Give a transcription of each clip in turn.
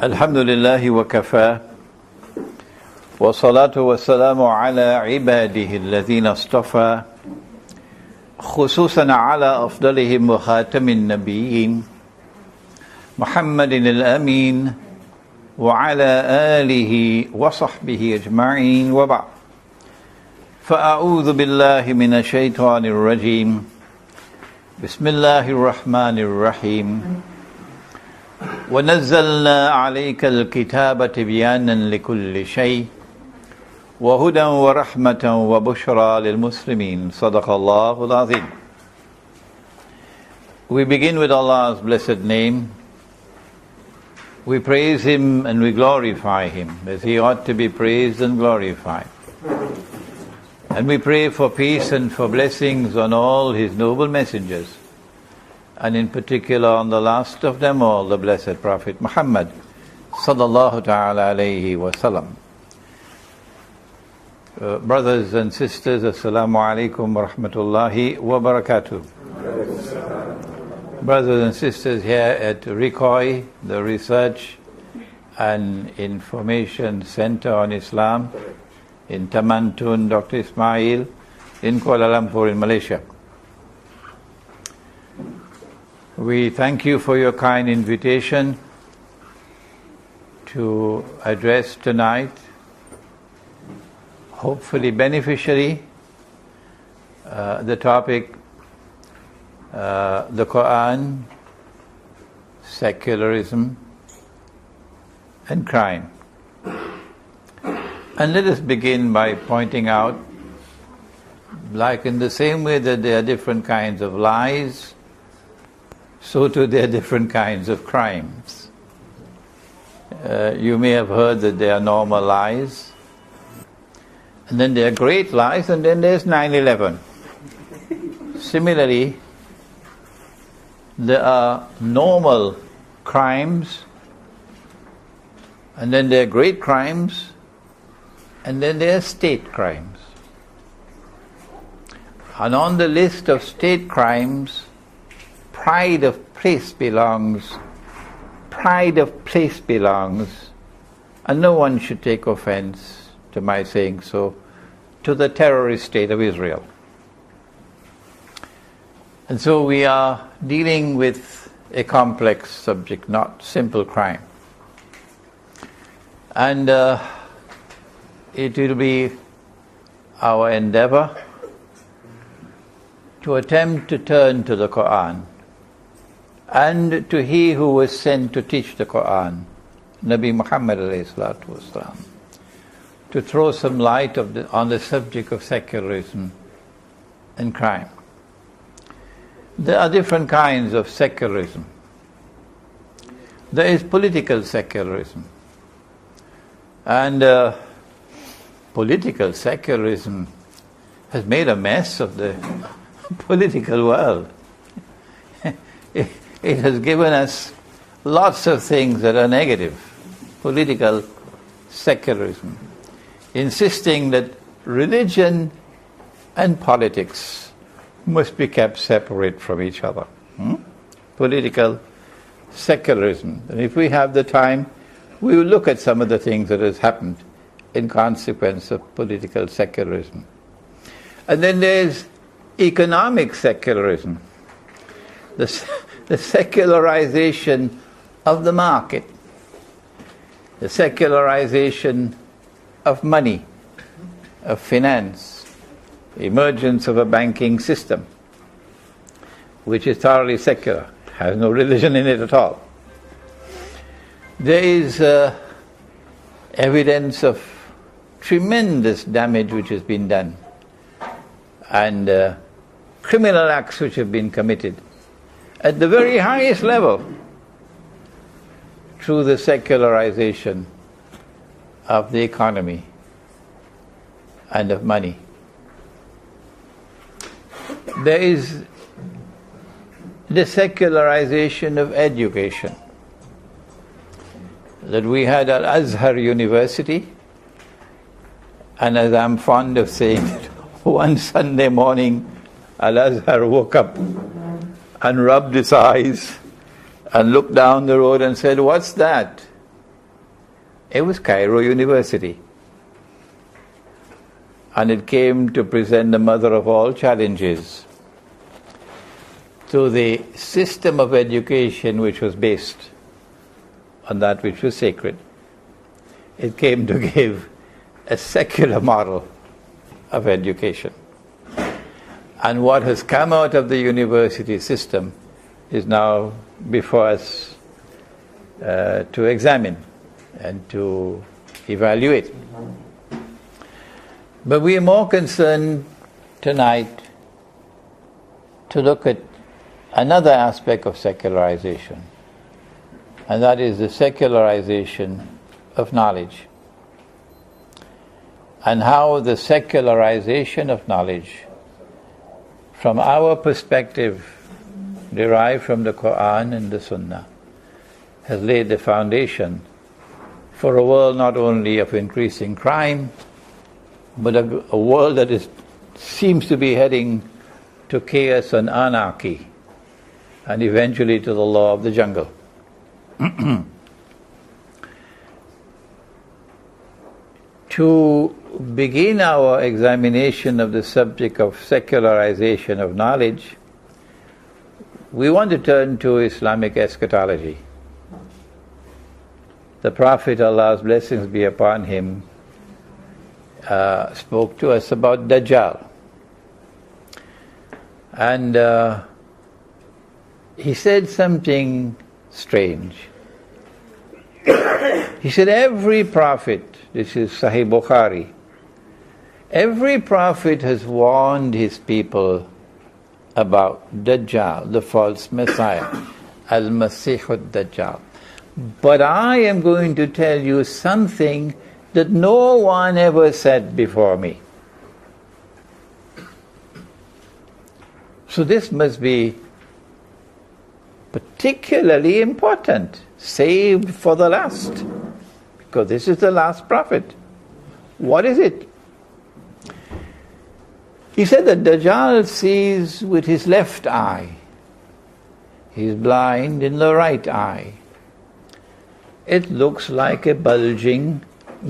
الحمد لله وكفى والصلاة والسلام على عباده الذين اصطفى خصوصا على أفضلهم وخاتم النبيين محمد الأمين وعلى آله وصحبه أجمعين وبعد فأعوذ بالله من الشيطان الرجيم بسم الله الرحمن الرحيم ونزلنا عليك الكتاب تبيانا لكل شيء وهدى ورحمة وبشرى للمسلمين صدق الله العظيم. We begin with Allah's blessed name. We praise Him and we glorify Him as He ought to be praised and glorified. And we pray for peace and for blessings on all His noble messengers, and in particular on the last of them all, the blessed Prophet Muhammad sallallahu ta'ala alayhi wa sallam. Brothers and sisters, assalamu alaikum wa rahmatullahi wa barakatuh. Brothers and sisters here at RICOI, the Research and Information Center on Islam in Taman Tun, Dr. Ismail, in Kuala Lumpur in Malaysia. We thank you for your kind invitation to address tonight, hopefully beneficially, the topic, the Qur'an, secularism and crime. And let us begin by pointing out, like in the same way that there are different kinds of lies, so too there are different kinds of crimes. You may have heard that there are normal lies, and then there are great lies, and then there's 9/11. Similarly, there are normal crimes, and then there are great crimes, and then there are state crimes. And on the list of state crimes, pride of place belongs, and no one should take offense to my saying so, to the terrorist state of Israel. And so we are dealing with a complex subject, not simple crime. And it will be our endeavor to attempt to turn to the Qur'an and to He who was sent to teach the Qur'an, Nabi Muhammad alayhi salatu wasalam, to throw some light on the subject of secularism and crime. There are different kinds of secularism. There is political secularism. And political secularism has made a mess of the political world. It has given us lots of things that are negative. Political secularism, insisting that religion and politics must be kept separate from each other. Political secularism. And if we have the time, we will look at some of the things that has happened in consequence of political secularism. And then there's economic secularism. The secularization of the market, the secularization of money, of finance, the emergence of a banking system, which is thoroughly secular, has no religion in it at all. There is evidence of tremendous damage which has been done, and criminal acts which have been committed at the very highest level through the secularization of the economy and of money. There is the secularization of education. That we had at Azhar University, and as I'm fond of saying, one Sunday morning Al-Azhar woke up and rubbed his eyes and looked down the road and said, "What's that?" It was Cairo University. And it came to present the mother of all challenges to the system of education which was based on that which was sacred. It came to give a secular model of education. And what has come out of the university system is now before us to examine and to evaluate. But we are more concerned tonight to look at another aspect of secularization, and that is the secularization of knowledge, and how the secularization of knowledge, from our perspective, derived from the Qur'an and the Sunnah, has laid the foundation for a world not only of increasing crime, but a world that seems to be heading to chaos and anarchy, and eventually to the law of the jungle. To begin our examination of the subject of secularization of knowledge, we want to turn to Islamic eschatology. The Prophet, Allah's blessings be upon him, spoke to us about Dajjal. And he said something strange. He said, every prophet, this is Sahih Bukhari, every prophet has warned his people about Dajjal, the false Messiah, Al-Masih al-Dajjal. But I am going to tell you something that no one ever said before me. So this must be particularly important, saved for the last, because this is the last prophet. What is it? He said that Dajjal sees with his left eye. He's blind in the right eye. It looks like a bulging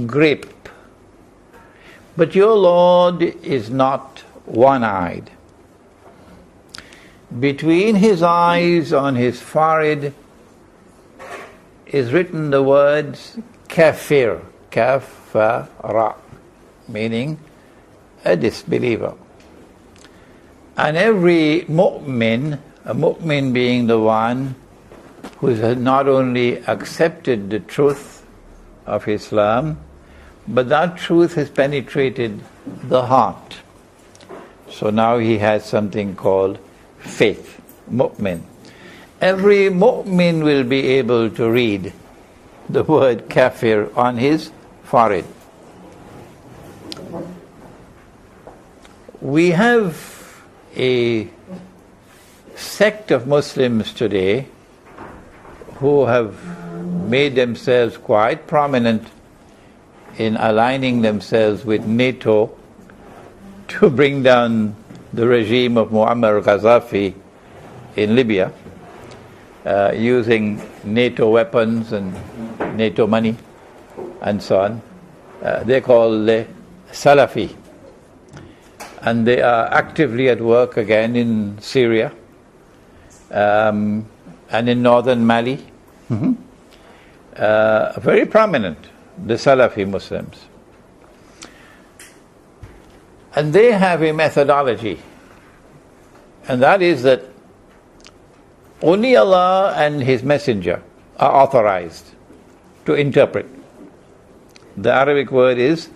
grape. But your Lord is not one-eyed. Between his eyes, on his forehead, is written the words kafir, kafara, meaning a disbeliever. And every mu'min, a mu'min being the one who has not only accepted the truth of Islam, but that truth has penetrated the heart. So now he has something called faith, mu'min. Every mu'min will be able to read the word kafir on his forehead. We have a sect of Muslims today who have made themselves quite prominent in aligning themselves with NATO to bring down the regime of Muammar Gaddafi in Libya, using NATO weapons and NATO money and so on. They're called the Salafi. And they are actively at work again in Syria and in northern Mali. Very prominent, the Salafi Muslims. And they have a methodology, and that is that only Allah and His Messenger are authorized to interpret. The Arabic word is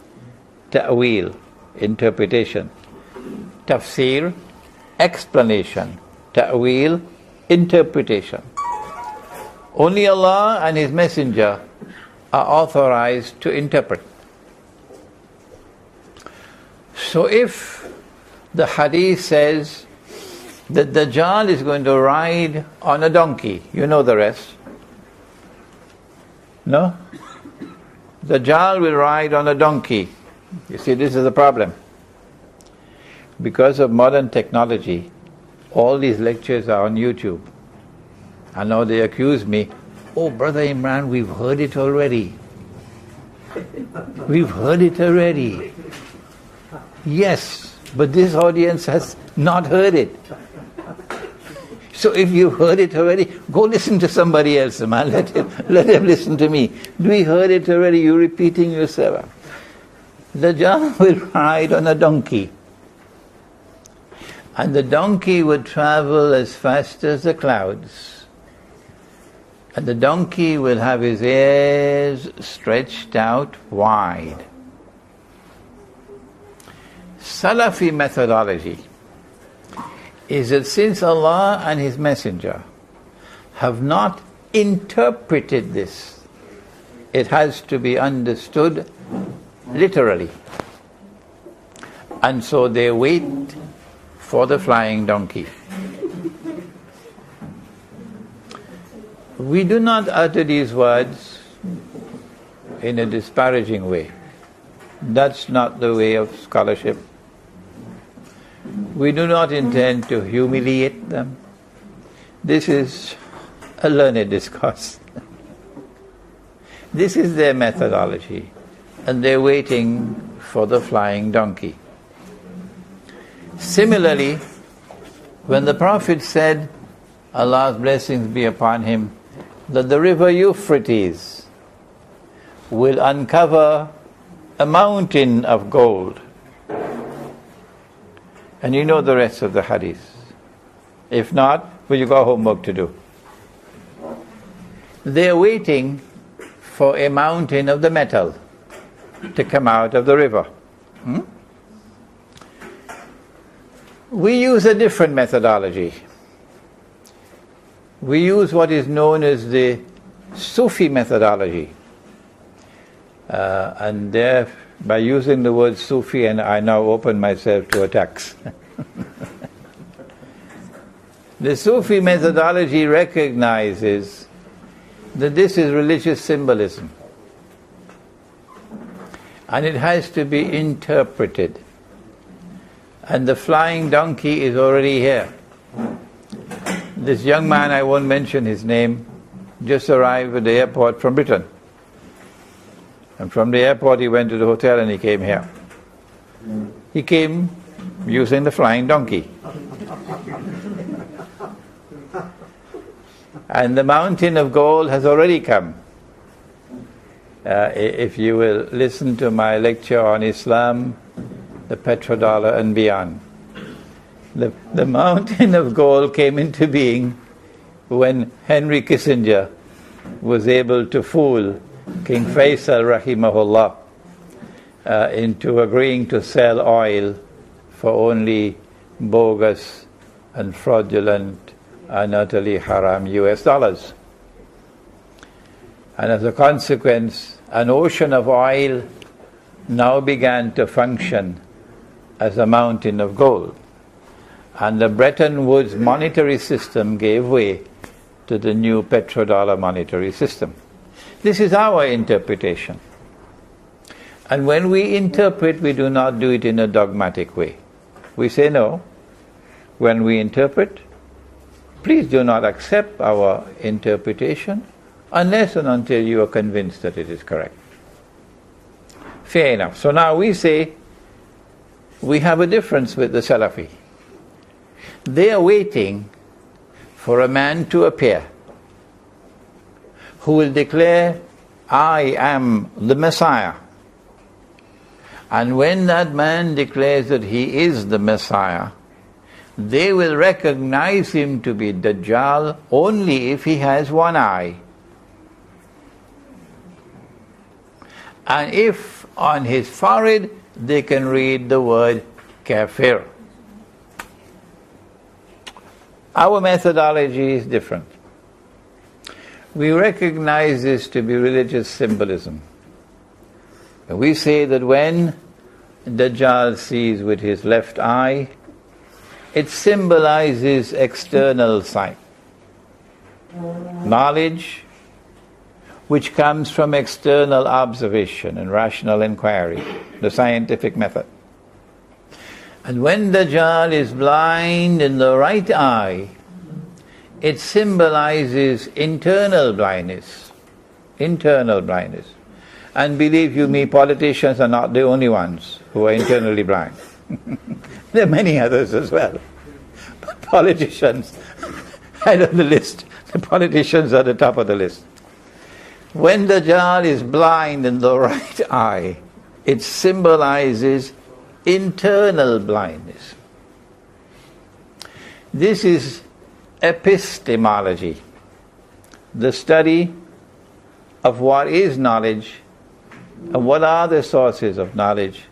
ta'wil, interpretation. Tafsir, explanation. Ta'wil, interpretation. Only Allah and His Messenger are authorized to interpret. So if the hadith says that Dajjal is going to ride on a donkey, you know the rest. No? Dajjal will ride on a donkey. You see, this is the problem. Because of modern technology, all these lectures are on YouTube. And now they accuse me, oh, Brother Imran, we've heard it already. We've heard it already. Yes, but this audience has not heard it. So if you've heard it already, go listen to somebody else, man. Let them listen to me. We heard it already, you're repeating yourself. Dajjal will ride on a donkey. And the donkey would travel as fast as the clouds. And the donkey will have his ears stretched out wide. Salafi methodology is that since Allah and His Messenger have not interpreted this, it has to be understood literally. And so they wait for the flying donkey. We do not utter these words in a disparaging way. That's not the way of scholarship. We do not intend to humiliate them. This is a learned discourse. This is their methodology, and they're waiting for the flying donkey. Similarly, when the Prophet said, Allah's blessings be upon him, that the river Euphrates will uncover a mountain of gold. And you know the rest of the hadith. If not, well, you got homework to do. They're waiting for a mountain of the metal to come out of the river. We use a different methodology. We use what is known as the Sufi methodology. And there, by using the word Sufi, and I now open myself to attacks. The Sufi methodology recognizes that this is religious symbolism. And it has to be interpreted. And the flying donkey is already here. This young man, I won't mention his name, just arrived at the airport from Britain. And from the airport he went to the hotel and he came here. He came using the flying donkey. And the mountain of gold has already come. If you will listen to my lecture on Islam, the petrodollar and beyond. The mountain of gold came into being when Henry Kissinger was able to fool King Faisal rahimahullah into agreeing to sell oil for only bogus and fraudulent and utterly haram US dollars. And as a consequence, an ocean of oil now began to function as a mountain of gold. And the Bretton Woods monetary system gave way to the new petrodollar monetary system. This is our interpretation. And when we interpret, we do not do it in a dogmatic way. We say no. When we interpret, please do not accept our interpretation unless and until you are convinced that it is correct. Fair enough. So now we say we have a difference with the Salafi. They are waiting for a man to appear who will declare, I am the Messiah. And when that man declares that he is the Messiah, they will recognize him to be Dajjal only if he has one eye. And if on his forehead they can read the word kafir. Our methodology is different. We recognize this to be religious symbolism. We say that when Dajjal sees with his left eye, it symbolizes external sight. Knowledge which comes from external observation and rational inquiry, the scientific method. And when Dajjal is blind in the right eye, it symbolizes internal blindness. Internal blindness. And believe you me, politicians are not the only ones who are internally blind. There are many others as well. But politicians, head of the list. The politicians are the top of the list. When the Dajjal is blind in the right eye, it symbolizes internal blindness. This is epistemology, the study of what is knowledge and what are the sources of knowledge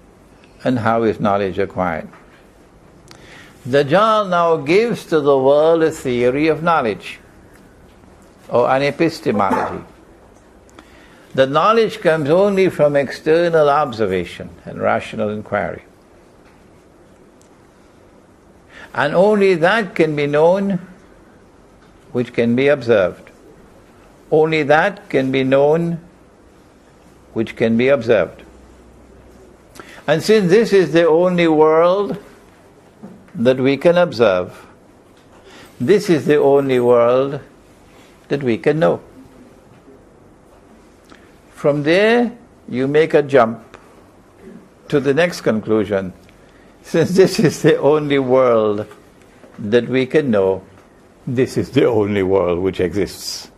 and how is knowledge acquired. The Dajjal now gives to the world a theory of knowledge, or an epistemology. The knowledge comes only from external observation and rational inquiry. And only that can be known which can be observed. Only that can be known which can be observed. And since this is the only world that we can observe, this is the only world that we can know. From there, you make a jump to the next conclusion. Since this is the only world that we can know, this is the only world which exists.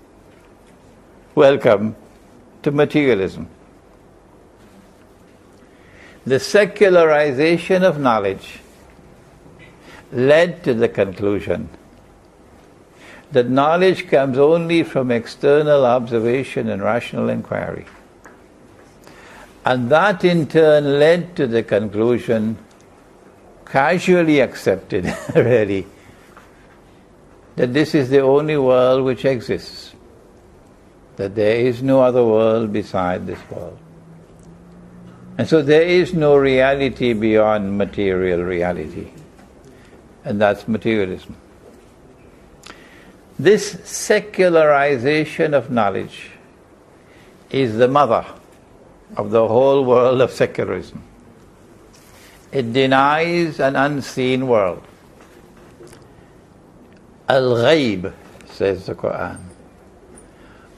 Welcome to materialism. The secularization of knowledge led to the conclusion that knowledge comes only from external observation and rational inquiry. And that in turn led to the conclusion, casually accepted really, that this is the only world which exists, that there is no other world beside this world. And so there is no reality beyond material reality, and that's materialism. This secularization of knowledge is the mother of the whole world of secularism. It denies an unseen world. Al-Ghaib, says the Qur'an.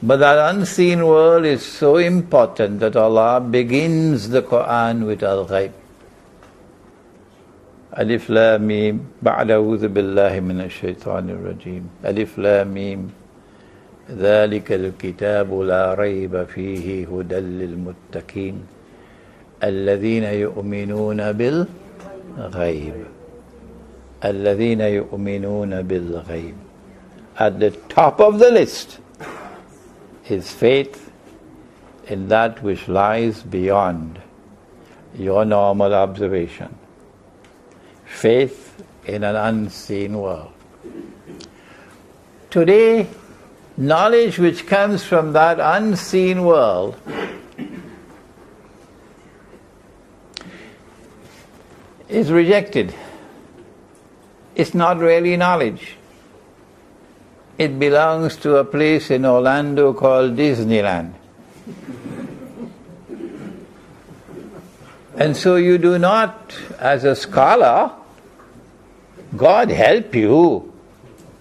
But that unseen world is so important that Allah begins the Qur'an with Al-Ghaib. Alif Lam Mim, Ba'da A'udhu Billahi Minash Shaitanir Rajim. Alif Lam Mim, ذلك الكتاب لا ريب فيه هدى للمتقين الذين يؤمنون بالغيب. الذين يؤمنون بالغيب. At the top of the list is faith in that which lies beyond your normal observation. Faith in an unseen world. Today, knowledge which comes from that unseen world is rejected. It's not really knowledge. It belongs to a place in Orlando called Disneyland. And so you do not, as a scholar, God help you,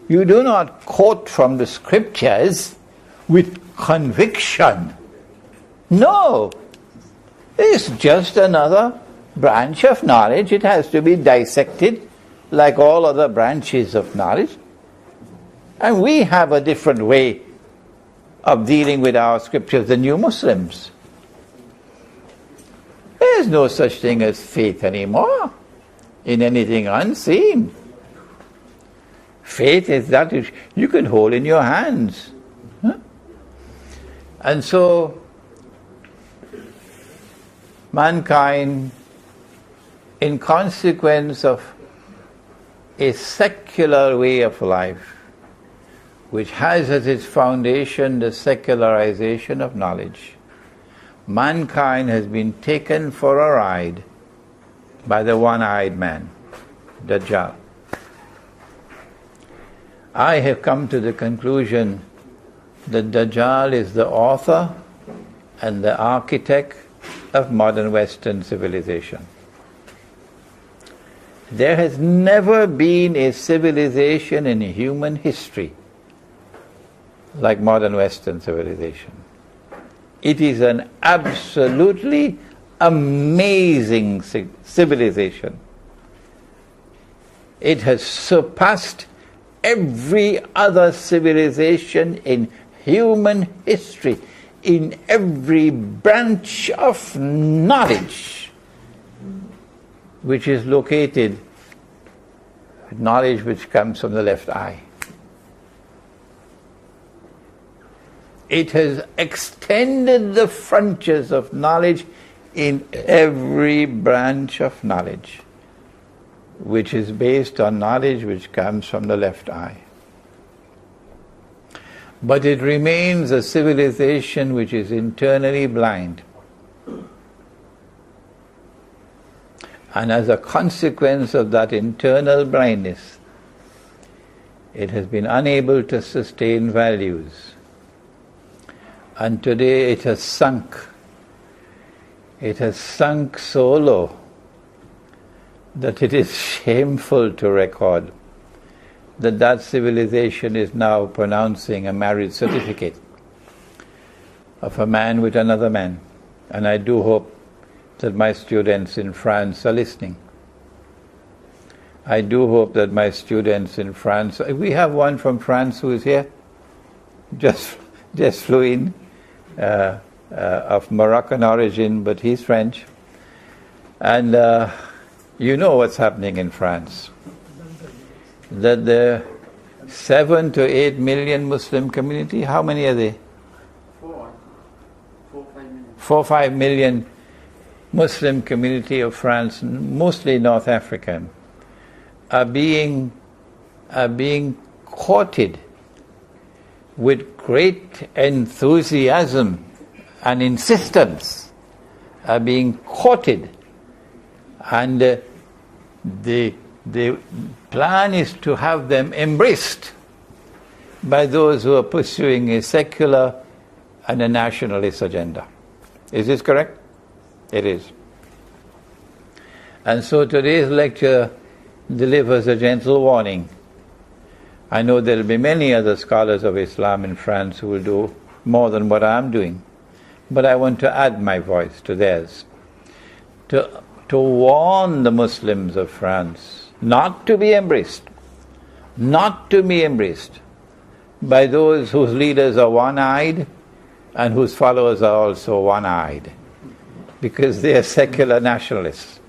you do not quote from the scriptures with conviction. No, it's just another branch of knowledge. It has to be dissected like all other branches of knowledge. And we have a different way of dealing with our scriptures than you Muslims. There's no such thing as faith anymore in anything unseen. Faith is that which you can hold in your hands. And so, mankind, in consequence of a secular way of life, which has as its foundation the secularization of knowledge, mankind has been taken for a ride by the one-eyed man, Dajjal. I have come to the conclusion that Dajjal is the author and the architect of modern Western civilization. There has never been a civilization in human history like modern Western civilization. It is an absolutely amazing civilization. It has surpassed every other civilization in human history, in every branch of knowledge, which is located, knowledge which comes from the left eye. It has extended the frontiers of knowledge in every branch of knowledge, which is based on knowledge which comes from the left eye. But it remains a civilization which is internally blind. And as a consequence of that internal blindness, it has been unable to sustain values. And today it has sunk. It has sunk so low that it is shameful to record that that civilization is now pronouncing a marriage certificate of a man with another man. And I do hope that my students in France are listening. I do hope that my students in France, we have one from France who is here, just flew in, of Moroccan origin, but he's French. And you know what's happening in France. That the 7 to 8 million Muslim community, how many are they? 4 or 5 million Muslim community of France, mostly North African, are being courted with great enthusiasm and insistence, are being courted, and the plan is to have them embraced by those who are pursuing a secular and a nationalist agenda. Is this correct? It is. And so today's lecture delivers a gentle warning. I know there will be many other scholars of Islam in France who will do more than what I am doing, but I want to add my voice to theirs, to warn the Muslims of France not to be embraced by those whose leaders are one-eyed and whose followers are also one-eyed, because they are secular nationalists.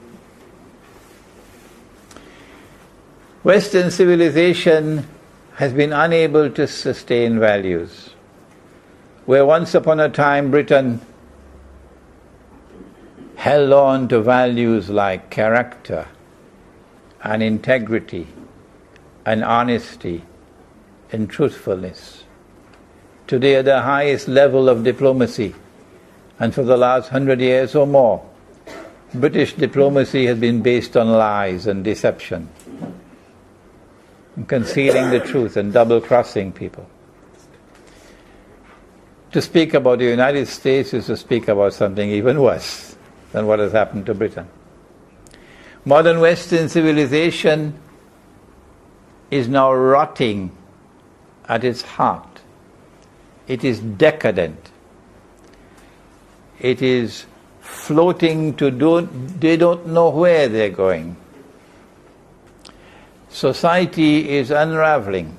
Western civilization has been unable to sustain values. Where once upon a time Britain held on to values like character and integrity and honesty and truthfulness. Today at the highest level of diplomacy, and for the last 100 years or more, British diplomacy has been based on lies and deception, and concealing the truth and double-crossing people. To speak about the United States is to speak about something even worse than what has happened to Britain. Modern Western civilization is now rotting at its heart. It is decadent. It is floating they don't know where they're going. Society is unraveling.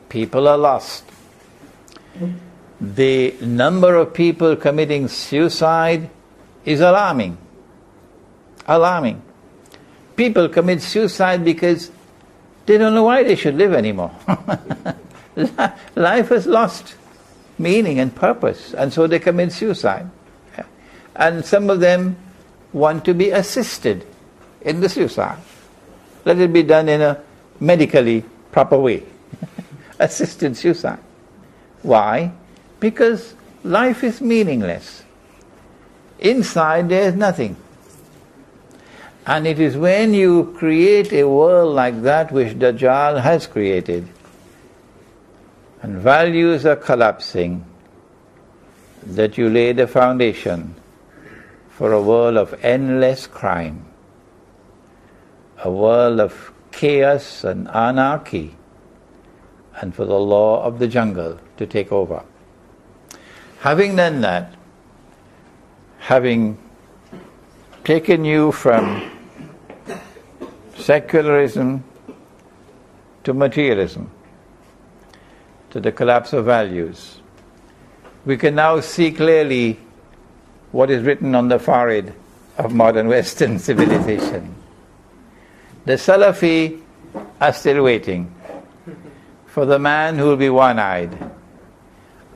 People are lost. The number of people committing suicide is alarming. Alarming. People commit suicide because they don't know why they should live anymore. Life has lost meaning and purpose, and so they commit suicide. And some of them want to be assisted in the suicide. Let it be done in a medically proper way. Assisted suicide. Why? Because life is meaningless. Inside there is nothing. And it is when you create a world like that which Dajjal has created, and values are collapsing, that you lay the foundation for a world of endless crime, a world of chaos and anarchy, and for the law of the jungle to take over. Having done that, having taken you from secularism to materialism, to the collapse of values, we can now see clearly what is written on the forehead of modern Western civilization. The Salafi are still waiting for the man who will be one-eyed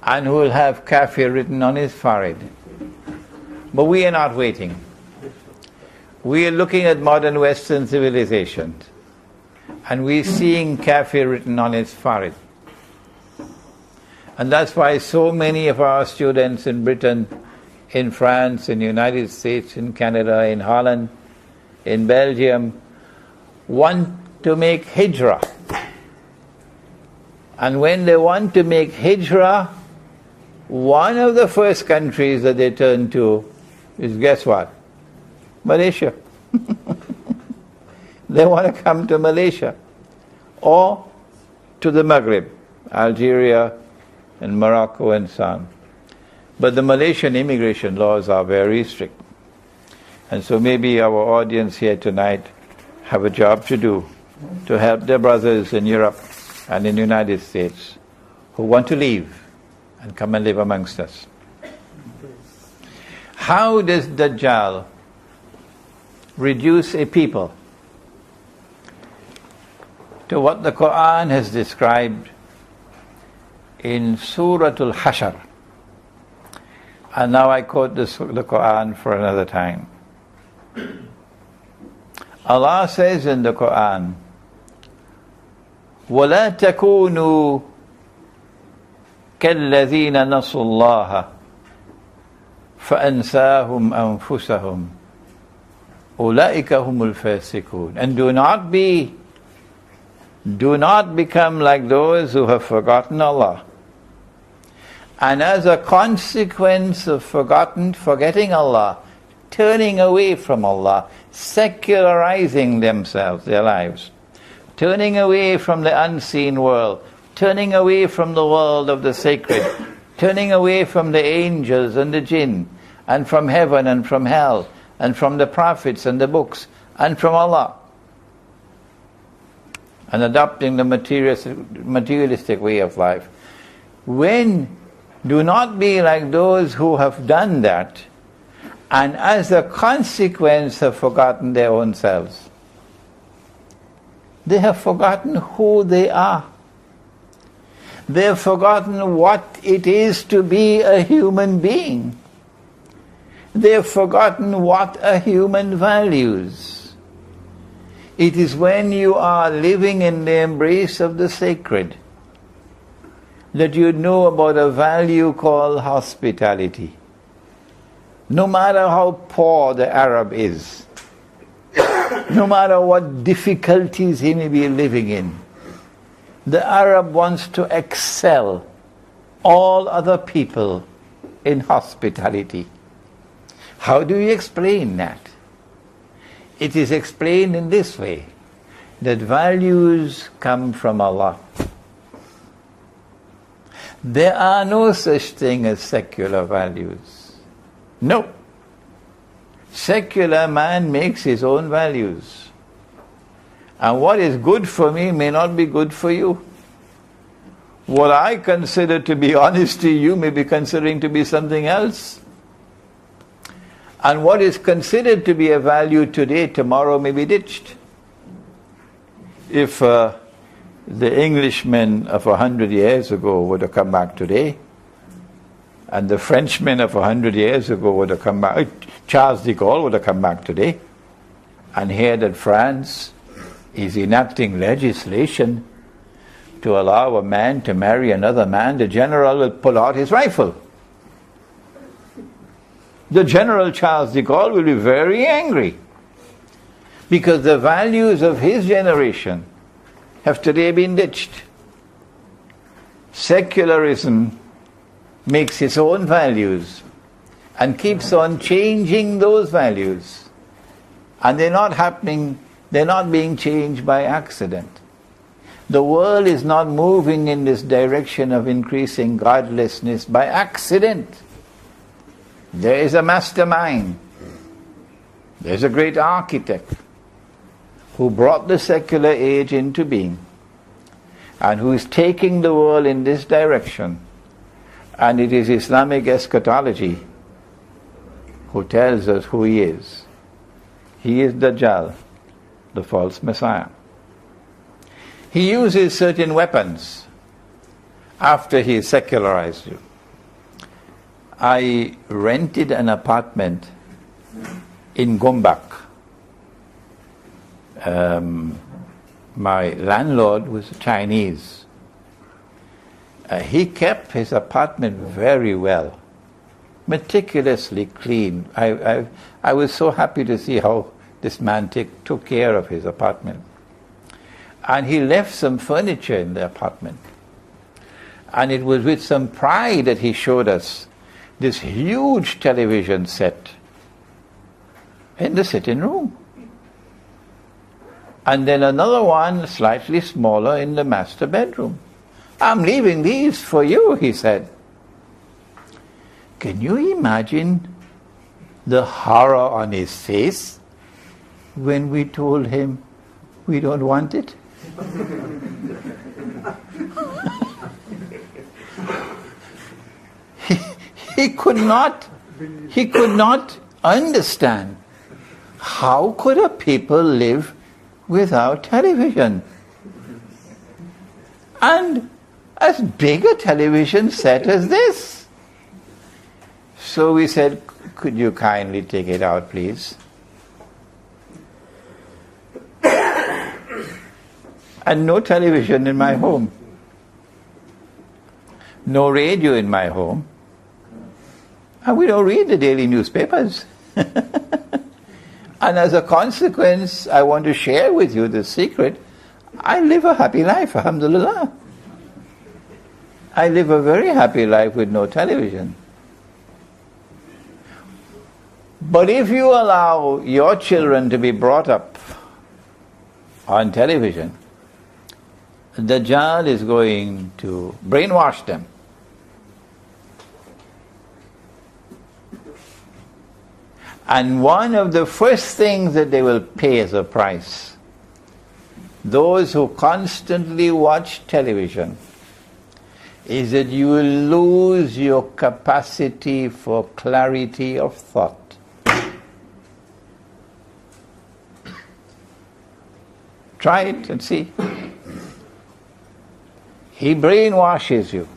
and who will have kafir written on his forehead. But we are not waiting. We are looking at modern Western civilization and we are seeing kafir written on his forehead. And that's why so many of our students in Britain, in France, in the United States, in Canada, in Holland, in Belgium, want to make hijrah. And when they want to make hijrah, one of the first countries that they turn to is, guess what? Malaysia. They want to come to Malaysia or to the Maghreb, Algeria and Morocco and so on. But the Malaysian immigration laws are very strict. And so maybe our audience here tonight have a job to do to help their brothers in Europe and in the United States who want to leave and come and live amongst us. How does Dajjal reduce a people to what the Qur'an has described in Suratul Hashr? And now I quote the Qur'an for another time. Allah says in the Qur'an, وَلَا تَكُونُوا كَالَّذِينَ نَسُوا اللَّهَ فَأَنْسَاهُمْ أَنفُسَهُمْ أُولَئِكَ هُمُ الْفَاسِقُونَ. And do not become like those who have forgotten Allah. And as a consequence of forgetting Allah, turning away from Allah, secularizing themselves, their lives, turning away from the unseen world, turning away from the world of the sacred, turning away from the angels and the jinn, and from heaven and from hell, and from the prophets and the books, and from Allah, and adopting the materialistic way of life. Do not be like those who have done that, and as a consequence have forgotten their own selves. They have forgotten who they are. They have forgotten what it is to be a human being. They have forgotten what a human values. It is when you are living in the embrace of the sacred that you know about a value called hospitality. No matter how poor the Arab is, no matter what difficulties he may be living in, the Arab wants to excel all other people in hospitality. How do you explain that? It is explained in this way, that values come from Allah. There are no such thing as secular values. No. Secular man makes his own values. And what is good for me may not be good for you. What I consider to be honesty, you may be considering to be something else. And what is considered to be a value today, tomorrow may be ditched. If the Englishmen of 100 years ago would have come back today, and the Frenchmen of 100 years ago would have come back, Charles de Gaulle would have come back today, and hear that France is enacting legislation to allow a man to marry another man, the general will pull out his rifle. The General Charles de Gaulle will be very angry, because the values of his generation have today been ditched. Secularism makes its own values and keeps on changing those values, and they're not being changed by accident. The world is not moving in this direction of increasing godlessness by accident. There is a mastermind. There's a great architect who brought the secular age into being and who is taking the world in this direction. And it is Islamic eschatology who tells us who he is. He is Dajjal, the false Messiah. He uses certain weapons after he secularized you. I rented an apartment in Gombak. My landlord was Chinese. He kept his apartment very well, meticulously clean. I was so happy to see how this man took care of his apartment. And he left some furniture in the apartment. And it was with some pride that he showed us this huge television set in the sitting room. And then another one, slightly smaller, in the master bedroom. I'm leaving these for you, he said. Can you imagine the horror on his face when we told him we don't want it? He could not understand how could a people live without television, and as big a television set as this. So we said, could you kindly take it out, please? And no television in my home, no radio in my home, and we don't read the daily newspapers. And as a consequence, I want to share with you the secret. I live a happy life, alhamdulillah. I live a very happy life with no television. But if you allow your children to be brought up on television, the Dajjal is going to brainwash them. And one of the first things that they will pay as a price, those who constantly watch television, is that you will lose your capacity for clarity of thought. Try it and see. He brainwashes you,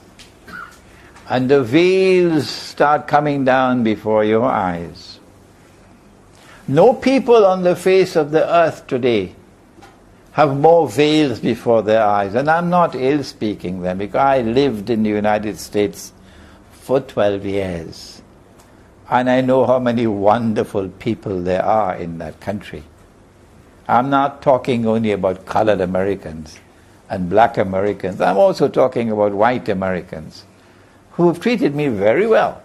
and the veils start coming down before your eyes. No people on the face of the earth today have more veils before their eyes. And I'm not ill-speaking them, because I lived in the United States for 12 years. And I know how many wonderful people there are in that country. I'm not talking only about colored Americans and black Americans. I'm also talking about white Americans who have treated me very well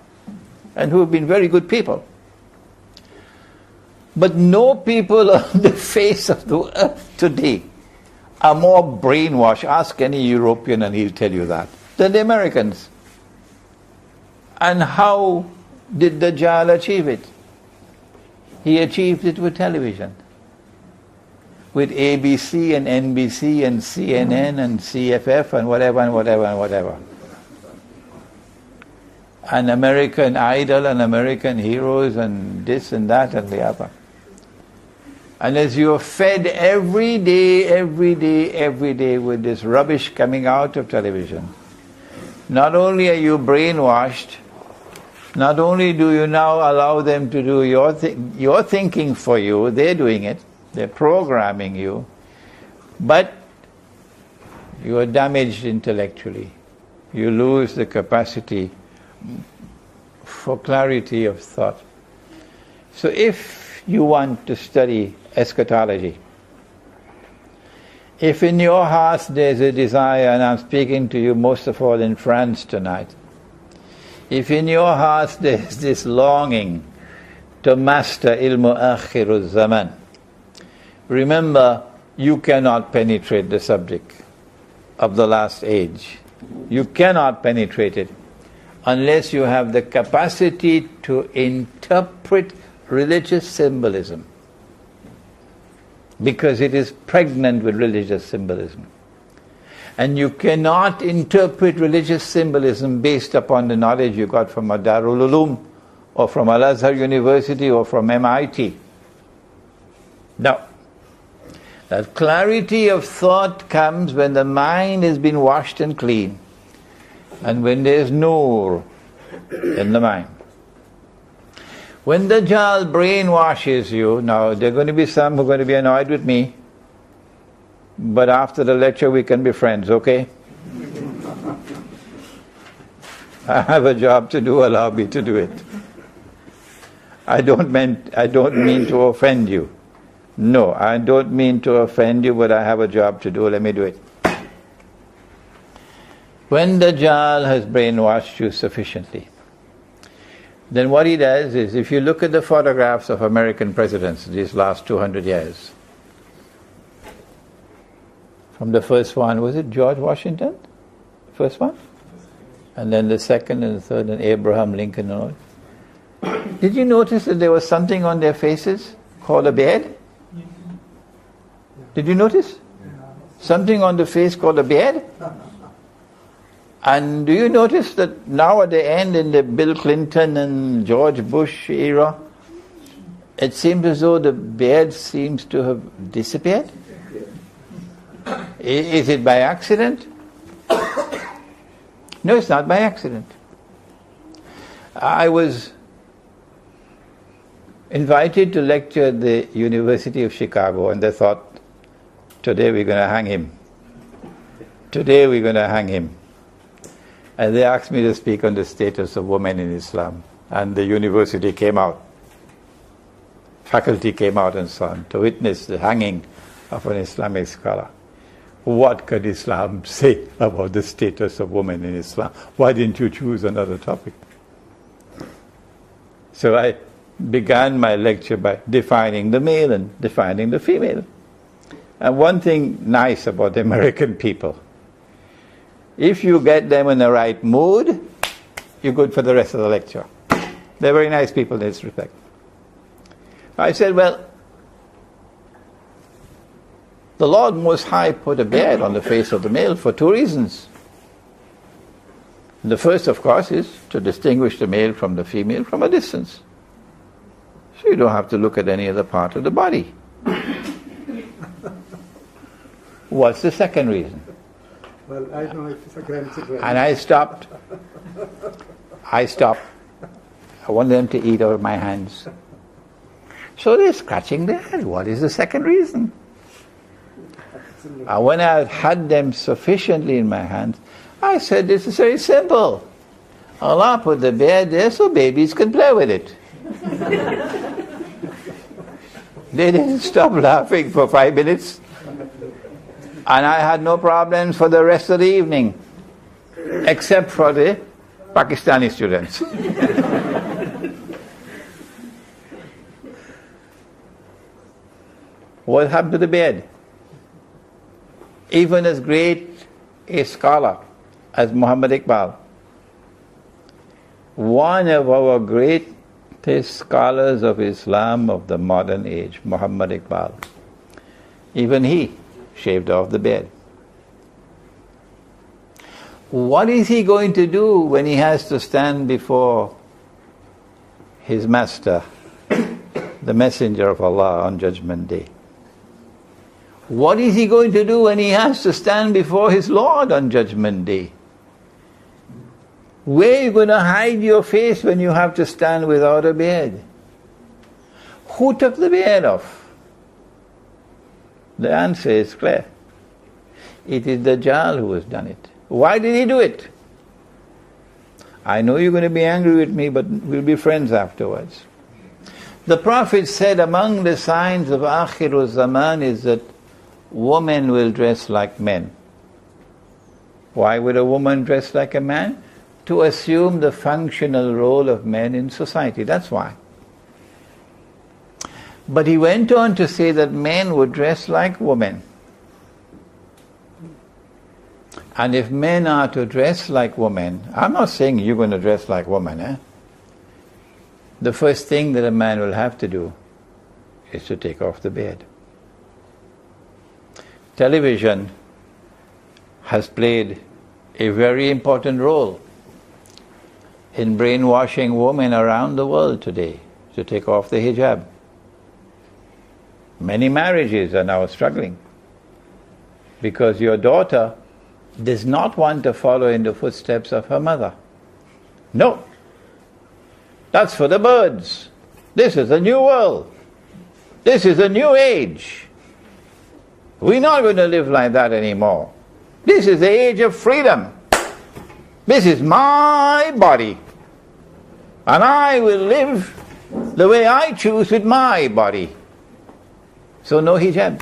and who have been very good people. But no people on the face of the earth today are more brainwashed, ask any European and he'll tell you that, than the Americans. And how did Dajjal achieve it? He achieved it with television. With ABC and NBC and CNN and CFF and whatever and whatever and whatever. And American Idol and American Heroes and this and that and the other. And as you are fed every day with this rubbish coming out of television, not only are you brainwashed, not only do you now allow them to do your thinking for you, they're doing it, they're programming you, but you are damaged intellectually. You lose the capacity for clarity of thought. So if you want to study eschatology, if in your heart there's a desire, and I'm speaking to you most of all in France tonight, if in your heart there's this longing to master ilmu akhiruz zaman, remember, you cannot penetrate the subject. of the last age. You cannot penetrate it unless you have the capacity to interpret religious symbolism, because it is pregnant with religious symbolism. And you cannot interpret religious symbolism based upon the knowledge you got from a Darul Uloom or from Al-Azhar University or from MIT. No. That clarity of thought comes when the mind has been washed and clean, and when there is nur in the mind. When the Dajjal brainwashes you, now there are going to be some who are going to be annoyed with me, but after the lecture we can be friends, okay? I have a job to do, allow me to do it. I don't mean to offend you. No, I don't mean to offend you, but I have a job to do, let me do it. When the Dajjal has brainwashed you sufficiently, then what he does is, if you look at the photographs of American presidents these last 200 years, from the first one, was it George Washington? First one? And then the second and the third, and Abraham Lincoln and all. Did you notice that there was something on their faces called a beard? Did you notice? Something on the face called a beard? And do you notice that now at the end, in the Bill Clinton and George Bush era, it seems as though the beard seems to have disappeared? Is it by accident? No, it's not by accident. I was invited to lecture at the University of Chicago, and they thought, today we're going to hang him. Today we're going to hang him. And they asked me to speak on the status of women in Islam. And the university came out. Faculty came out and so on to witness the hanging of an Islamic scholar. What could Islam say about the status of women in Islam? Why didn't you choose another topic? So I began my lecture by defining the male and defining the female. And one thing nice about the American people, if you get them in the right mood, you're good for the rest of the lecture. They're very nice people in this respect. I said, well, the Lord Most High put a beard on the face of the male for two reasons. The first, of course, is to distinguish the male from the female from a distance. So you don't have to look at any other part of the body. What's the second reason? Well, I don't know if it's a grandchildren. And I stopped. I want them to eat out of my hands. So they're scratching their head. What is the second reason? When I had them sufficiently in my hands, I said, this is very simple. Allah put the beard there so babies can play with it. They didn't stop laughing for 5 minutes. And I had no problems for the rest of the evening, except for the Pakistani students. What happened to the beard? Even as great a scholar as Muhammad Iqbal, one of our greatest scholars of Islam of the modern age, Muhammad Iqbal, even he shaved off the beard. What is he going to do when he has to stand before his master, the messenger of Allah, on Judgment Day? What is he going to do when he has to stand before his Lord on Judgment Day? Where are you going to hide your face when you have to stand without a beard? Who took the beard off? The answer is clear. It is the Dajjal who has done it. Why did he do it? I know you're going to be angry with me, but we'll be friends afterwards. The Prophet said among the signs of Akhirul Zaman is that women will dress like men. Why would a woman dress like a man? To assume the functional role of men in society. That's why. But he went on to say that men would dress like women. And if men are to dress like women, I'm not saying you're going to dress like women, the first thing that a man will have to do is to take off the beard. Television has played a very important role in brainwashing women around the world today to take off the hijab. Many marriages are now struggling because your daughter does not want to follow in the footsteps of her mother. No. That's for the birds. This is a new world. This is a new age. We're not going to live like that anymore. This is the age of freedom. This is my body. And I will live the way I choose with my body. So no hijab.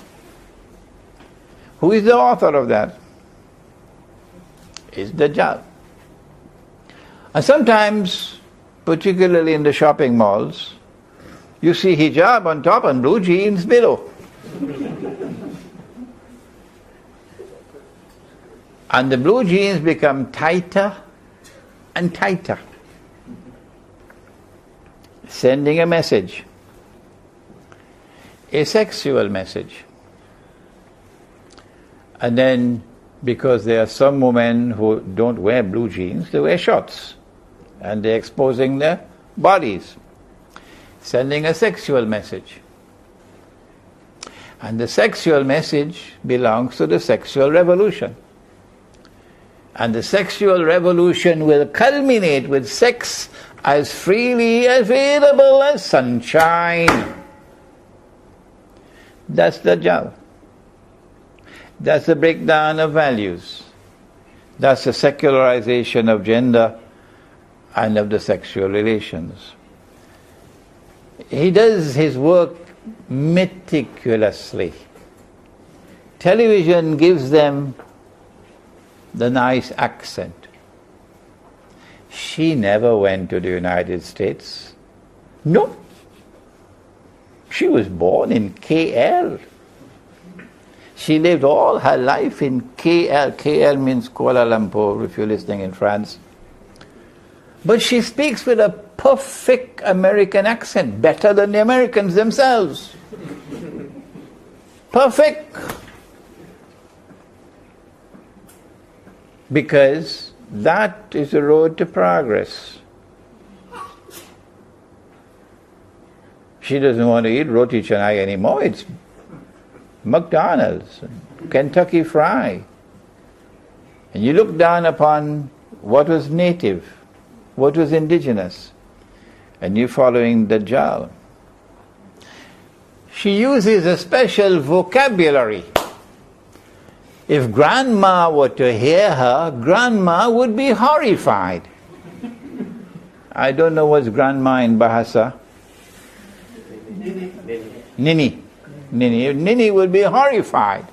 Who is the author of that? It's Dajjal. And sometimes, particularly in the shopping malls, you see hijab on top and blue jeans below. And the blue jeans become tighter and tighter, sending a message, a sexual message. And then, because there are some women who don't wear blue jeans, they wear shorts, and they're exposing their bodies, sending a sexual message. And the sexual message belongs to the sexual revolution. And the sexual revolution will culminate with sex as freely available as sunshine. That's the Dajjal. That's the breakdown of values. That's the secularization of gender and of the sexual relations. He does his work meticulously. Television gives them the nice accent. She never went to the United States. No. She was born in KL. She lived all her life in KL. KL means Kuala Lumpur, if you're listening in France. But she speaks with a perfect American accent, better than the Americans themselves. Perfect. Because that is the road to progress. She doesn't want to eat roti canai anymore. It's McDonald's, Kentucky Fry. And you look down upon what was native, what was indigenous, and you're following Dajjal. She uses a special vocabulary. If grandma were to hear her, grandma would be horrified. I don't know what's grandma in Bahasa. Nini. Nini would be horrified.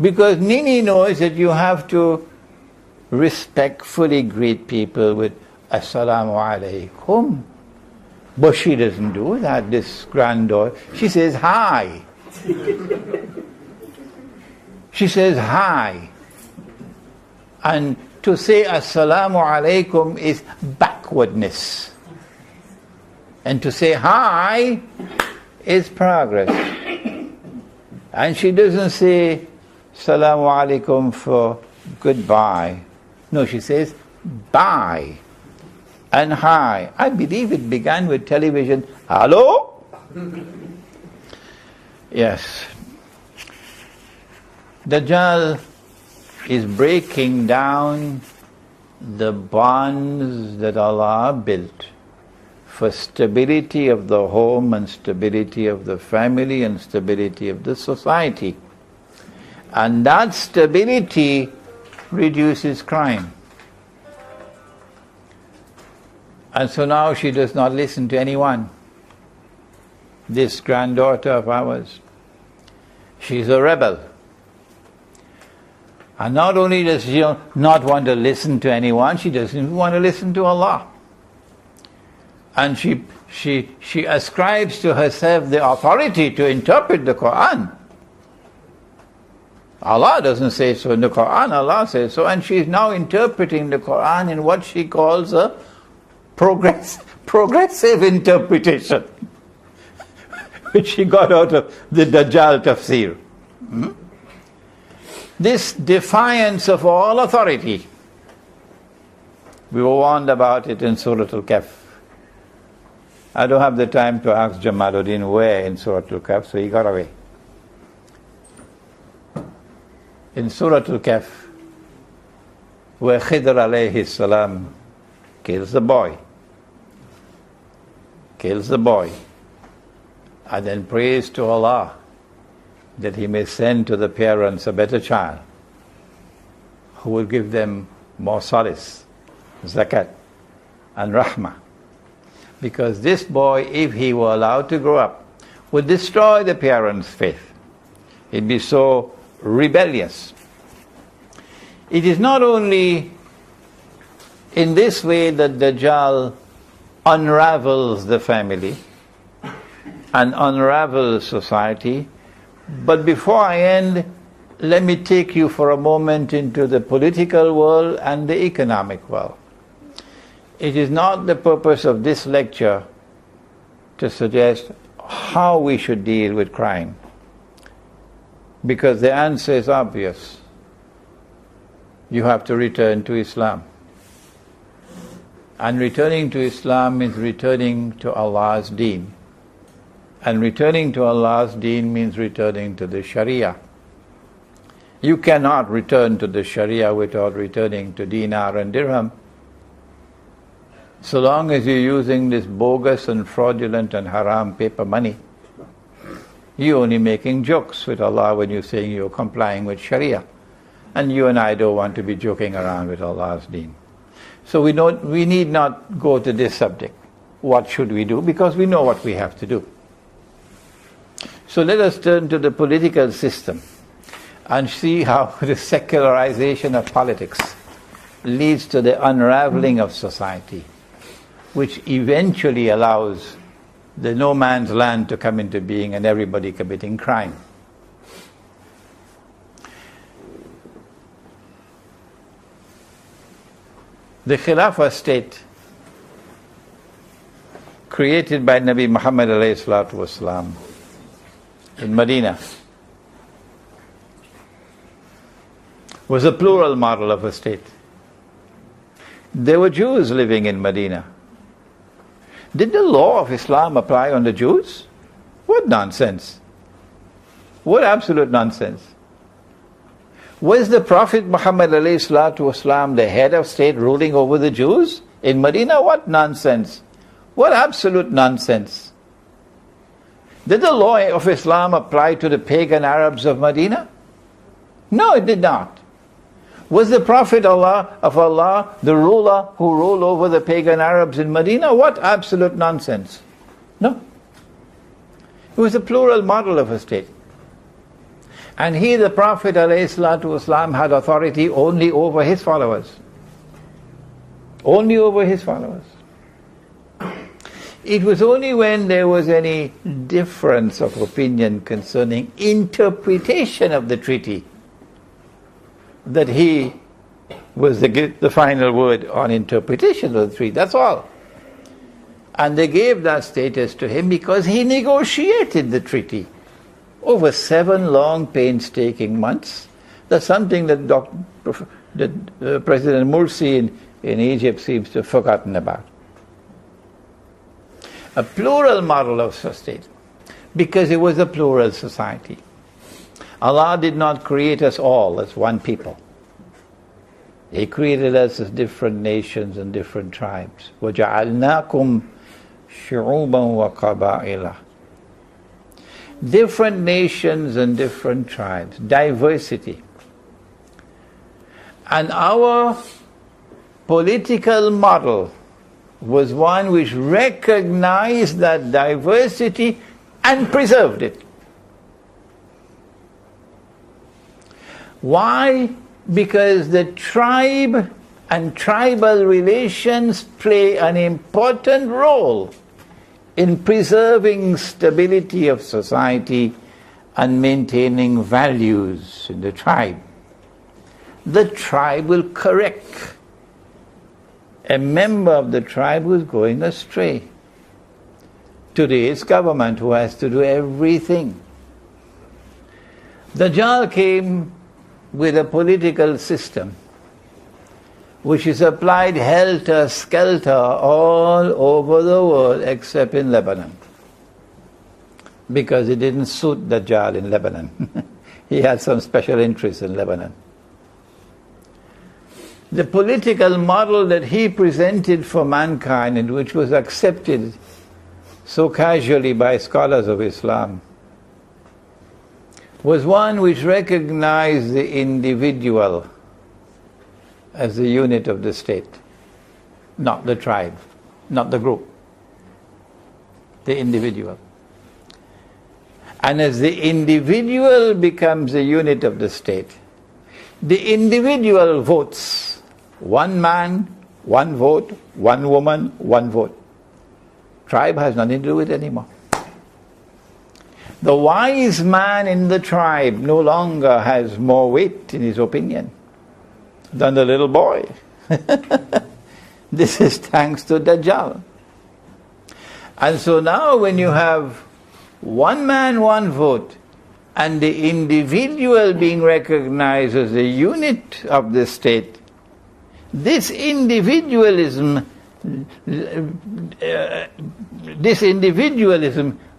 Because Nini knows that you have to respectfully greet people with Assalamu alaikum. But she doesn't do that, this granddaughter. She says hi. She says hi. And to say Assalamu alaikum is backwardness. And to say hi is progress. And she doesn't say Assalamu alaikum for goodbye. No, she says bye and hi. I believe it began with television. Hello? Yes. Dajjal is breaking down the bonds that Allah built for stability of the home and stability of the family and stability of the society. And that stability reduces crime. And so now she does not listen to anyone. This granddaughter of ours, she's a rebel. And not only does she not want to listen to anyone, she doesn't even want to listen to Allah. And she ascribes to herself the authority to interpret the Qur'an. Allah doesn't say so in the Qur'an, Allah says so, and she is now interpreting the Qur'an in what she calls a progressive interpretation, which she got out of the Dajjal tafsir. This defiance of all authority, we were warned about it in Surah Al-Kahf. I don't have the time to ask Jamaluddin where in Surah Al-Kahf, so he got away. In Surah Al-Kahf, where Khidr alayhi salam kills the boy, and then prays to Allah that He may send to the parents a better child who will give them more solace, zakat and rahmah. Because this boy, if he were allowed to grow up, would destroy the parents' faith. He'd be so rebellious. It is not only in this way that Dajjal unravels the family and unravels society, but before I end, let me take you for a moment into the political world and the economic world. It is not the purpose of this lecture to suggest how we should deal with crime, because the answer is obvious. You have to return to Islam. And returning to Islam means returning to Allah's deen. And returning to Allah's deen means returning to the Sharia. You cannot return to the Sharia without returning to dinar and dirham. So long as you're using this bogus and fraudulent and haram paper money, you're only making jokes with Allah when you're saying you're complying with Sharia. And you and I don't want to be joking around with Allah's deen. So we need not go to this subject. What should we do? Because we know what we have to do. So let us turn to the political system and see how the secularization of politics leads to the unraveling of society, which eventually allows the no man's land to come into being and everybody committing crime. The Khilafah state created by Nabi Muhammad alayhi salatu wasalam in Medina was a plural model of a state. There were Jews living in Medina. Did the law of Islam apply on the Jews? What nonsense! What absolute nonsense! Was the Prophet Muhammad ﷺ the head of state ruling over the Jews in Medina? What nonsense! What absolute nonsense! Did the law of Islam apply to the pagan Arabs of Medina? No, it did not. Was the Prophet of Allah the ruler who ruled over the pagan Arabs in Medina? What absolute nonsense! No. It was a plural model of a state. And he, the Prophet ﷺ, had authority only over his followers. Only over his followers. It was only when there was any difference of opinion concerning interpretation of the treaty that he was the final word on interpretation of the treaty. That's all. And they gave that status to him because he negotiated the treaty over 7 long, painstaking months. That's something that President Morsi in Egypt seems to have forgotten about. A plural model of state, because it was a plural society. Allah did not create us all as one people. He created us as different nations and different tribes. وَجَعَلْنَاكُمْ شُعُوبًا وَقَبَائِلًا. Different nations and different tribes, diversity. And our political model was one which recognized that diversity and preserved it. Why? Because the tribe and tribal relations play an important role in preserving stability of society and maintaining values in the tribe, the tribe will correct a member of the tribe who's going astray. Today it's government who has to do everything. Dajjal came with a political system which is applied helter-skelter all over the world except in Lebanon, because it didn't suit Dajjal in Lebanon. He had some special interest in Lebanon. The political model that he presented for mankind, and which was accepted so casually by scholars of Islam, was one which recognized the individual as the unit of the state, not the tribe, not the group, the individual. And as the individual becomes the unit of the state, the individual votes. One man, one vote, one woman, one vote. Tribe has nothing to do with it anymore. The wise man in the tribe no longer has more weight in his opinion than the little boy. This is thanks to Dajjal. And so now when you have one man, one vote, and the individual being recognized as the unit of the state, this individualism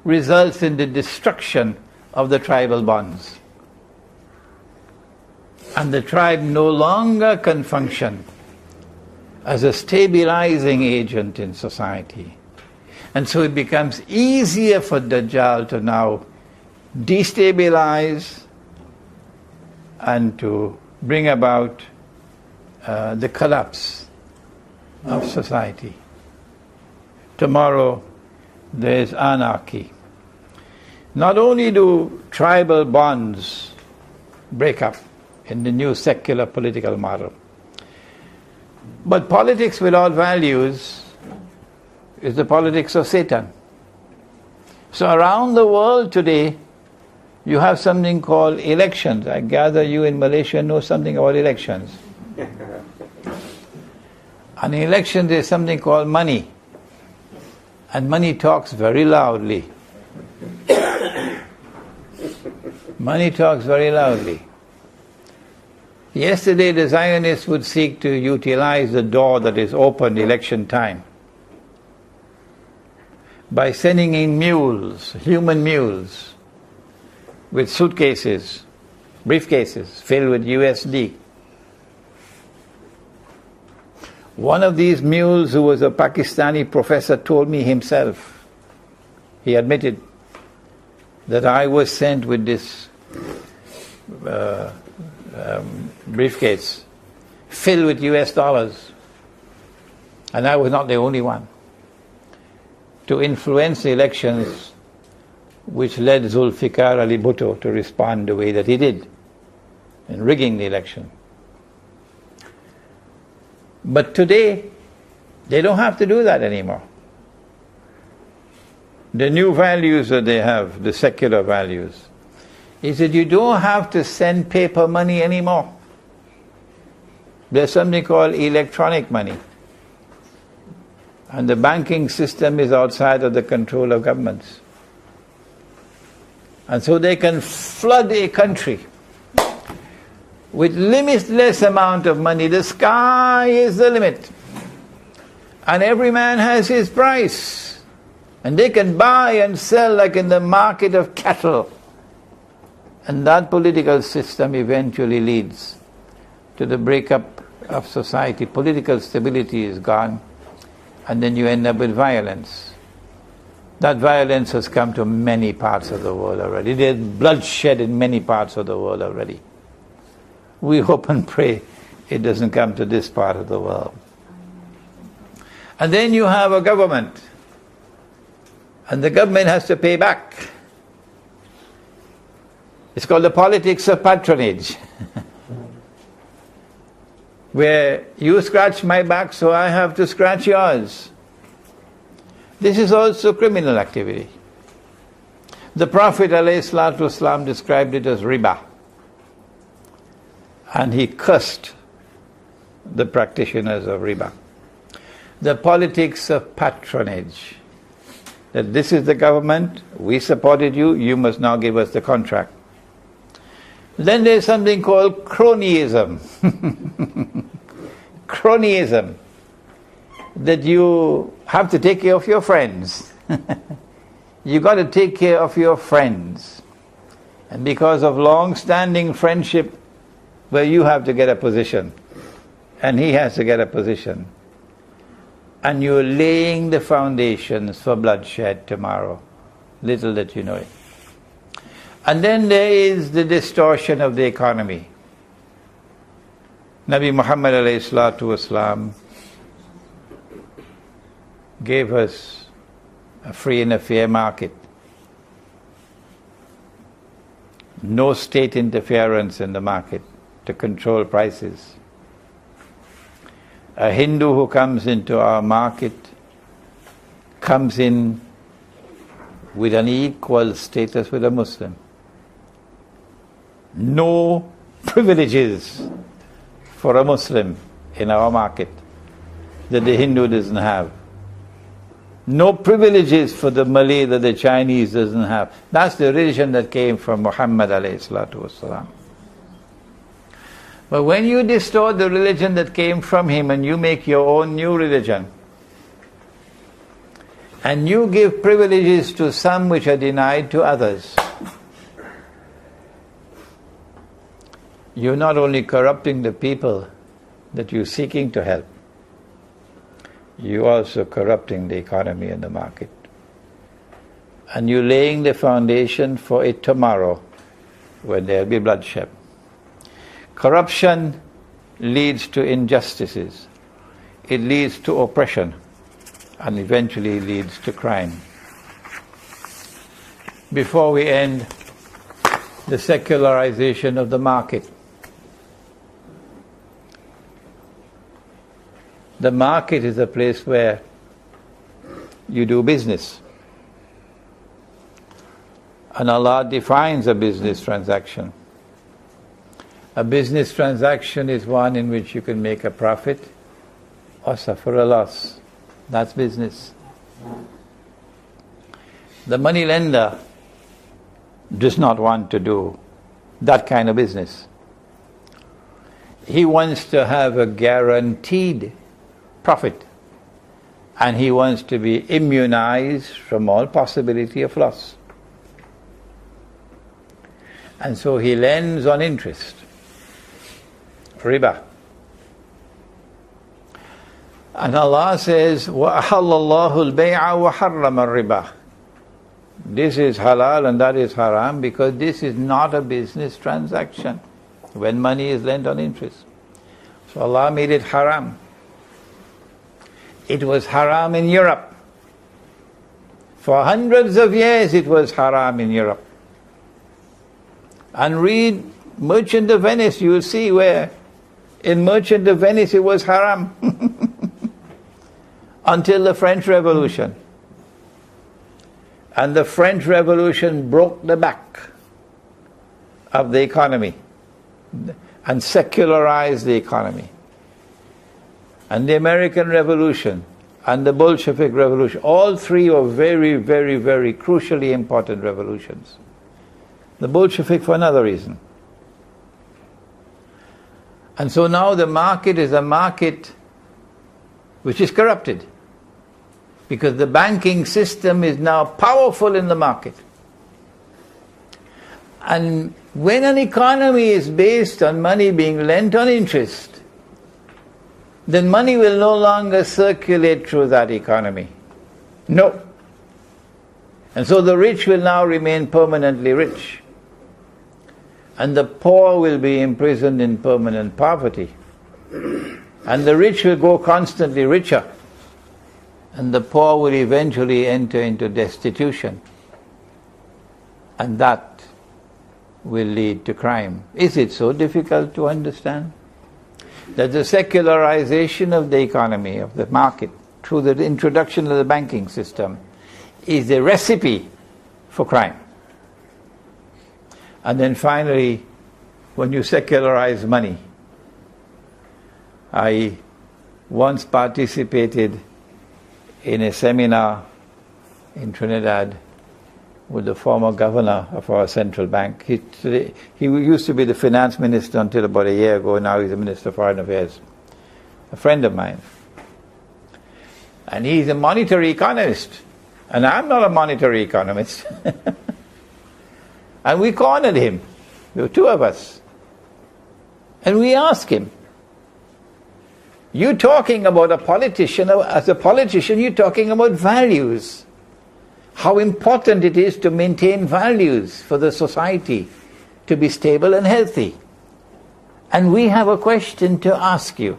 results in the destruction of the tribal bonds. And the tribe no longer can function as a stabilizing agent in society. And so it becomes easier for Dajjal to now destabilize and to bring about the collapse of society. Tomorrow there is anarchy. Not only do tribal bonds break up in the new secular political model, but politics without values is the politics of Satan. So around the world today, you have something called elections. I gather you in Malaysia know something about elections. And in elections there's something called money. And money talks very loudly. Money talks very loudly. Yesterday the Zionists would seek to utilize the door that is open election time by sending in mules, human mules, with suitcases, briefcases filled with USD. One of these mules, who was a Pakistani professor, told me himself, he admitted, that I was sent with this briefcase filled with US dollars, and I was not the only one, to influence the elections which led Zulfikar Ali Bhutto to respond the way that he did in rigging the election. But today, they don't have to do that anymore. The new values that they have, the secular values, is that you don't have to send paper money anymore. There's something called electronic money. And the banking system is outside of the control of governments. And so they can flood a country with limitless amount of money. The sky is the limit. And every man has his price. And they can buy and sell like in the market of cattle. And that political system eventually leads to the breakup of society. Political stability is gone. And then you end up with violence. That violence has come to many parts of the world already. There's bloodshed in many parts of the world already. We hope and pray it doesn't come to this part of the world. And then you have a government. And the government has to pay back. It's called the politics of patronage. Where you scratch my back, so I have to scratch yours. This is also criminal activity. The Prophet ﷺ described it as riba. And he cursed the practitioners of riba. The politics of patronage. That this is the government, we supported you, you must now give us the contract. Then there's something called cronyism. Cronyism. That you have to take care of your friends. You got to take care of your friends. And because of long-standing friendship, where you have to get a position, and he has to get a position, and you're laying the foundations for bloodshed tomorrow, little that you know it. And then there is the distortion of the economy. Nabi Muhammad ﷺ gave us a free and a fair market. No state interference in the market to control prices. A Hindu who comes into our market comes in with an equal status with a Muslim. No privileges for a Muslim in our market that the Hindu doesn't have. No privileges for the Malay that the Chinese doesn't have. That's the religion that came from Muhammad ﷺ. But when you distort the religion that came from him and you make your own new religion, and you give privileges to some which are denied to others, you're not only corrupting the people that you're seeking to help, you're also corrupting the economy and the market. And you're laying the foundation for a tomorrow when there'll be bloodshed. Corruption leads to injustices. It leads to oppression, and eventually leads to crime. Before we end, the secularization of the market. The market is a place where you do business. And Allah defines a business transaction. A business transaction is one in which you can make a profit or suffer a loss. That's business. The money lender does not want to do that kind of business. He wants to have a guaranteed profit, and he wants to be immunized from all possibility of loss. And so he lends on interest. Riba. And Allah says, وَأَحَلَّ اللَّهُ الْبَيْعَ وَحَرَّمَ الرِّبَى. This is halal and that is haram, because this is not a business transaction when money is lent on interest. So Allah made it haram. It was haram in Europe. For hundreds of years it was haram in Europe. And read Merchant of Venice, you will see where in Merchant of Venice it was haram. Until the French Revolution. And the French Revolution broke the back of the economy and secularized the economy. And the American Revolution and the Bolshevik Revolution, all three were very, very, very crucially important revolutions. The Bolshevik for another reason. And so now the market is a market which is corrupted, because the banking system is now powerful in the market. And when an economy is based on money being lent on interest, then money will no longer circulate through that economy. No. And so the rich will now remain permanently rich. And the poor will be imprisoned in permanent poverty. And the rich will go constantly richer. And the poor will eventually enter into destitution. And that will lead to crime. Is it so difficult to understand? That the secularization of the economy, of the market, through the introduction of the banking system, is a recipe for crime. And then finally, when you secularize money, I once participated in a seminar in Trinidad with the former governor of our central bank. He used to be the finance minister until about a year ago. Now he's the Minister of Foreign Affairs. A friend of mine. And he's a monetary economist. And I'm not a monetary economist. And we cornered him. There were two of us. And we asked him, you talking about a politician, as a politician you're talking about values. How important it is to maintain values for the society to be stable and healthy. And we have a question to ask you.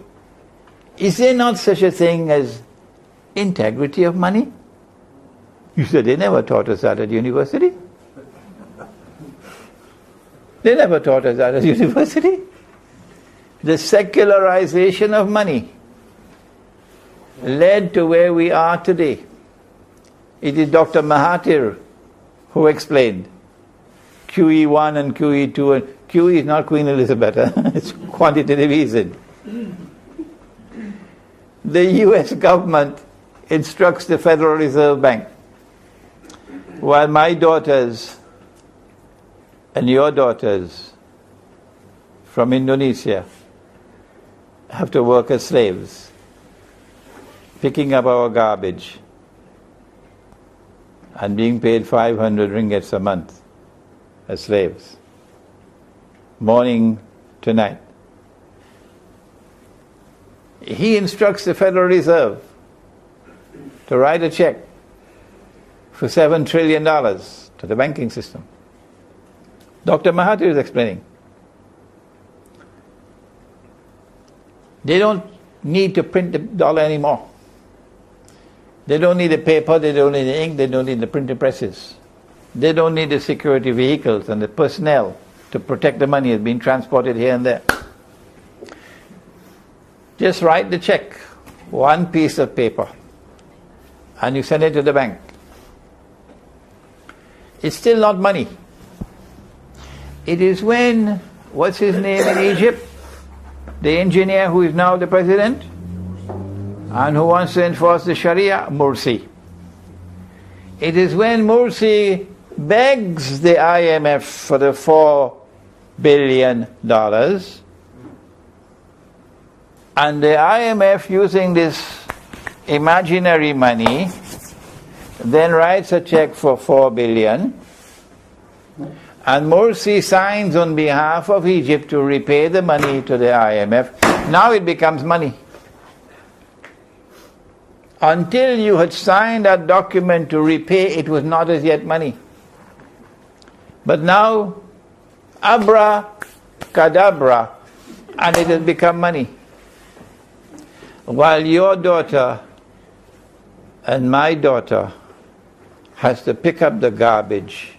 Is there not such a thing as integrity of money? You said they never taught us that at university. They never taught us that at university. The secularization of money led to where we are today. It is Dr. Mahathir who explained QE1 and QE2. And QE is not Queen Elizabeth, it's quantitative easing. The US government instructs the Federal Reserve Bank, while my daughters and your daughters from Indonesia have to work as slaves, picking up our garbage and being paid 500 ringgits a month as slaves, morning to night. He instructs the Federal Reserve to write a check for $7 trillion to the banking system. Dr. Mahathir is explaining. They don't need to print the dollar anymore. They don't need the paper, they don't need the ink, they don't need the printing presses. They don't need the security vehicles and the personnel to protect the money that's being transported here and there. Just write the check, one piece of paper, and you send it to the bank. It's still not money. It is when, what's his name in Egypt? The engineer who is now the president and who wants to enforce the Sharia, Morsi. It is when Morsi begs the IMF for the $4 billion and the IMF, using this imaginary money, then writes a check for $4 billion, and Morsi signs on behalf of Egypt to repay the money to the IMF. Now it becomes money. Until you had signed that document to repay, it was not as yet money. But now, abracadabra, and it has become money. While your daughter and my daughter has to pick up the garbage,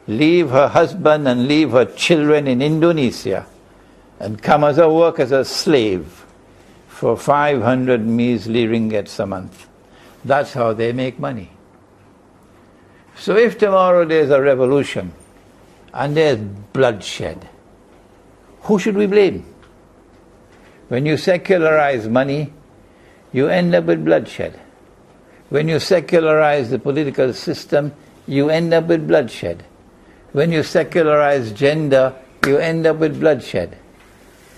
leave her husband and leave her children in Indonesia, and come as a work as a slave for 500 measly ringgits a month. That's how they make money. So if tomorrow there's a revolution and there's bloodshed, who should we blame? When you secularize money, you end up with bloodshed. When you secularize the political system, you end up with bloodshed. When you secularize gender, you end up with bloodshed.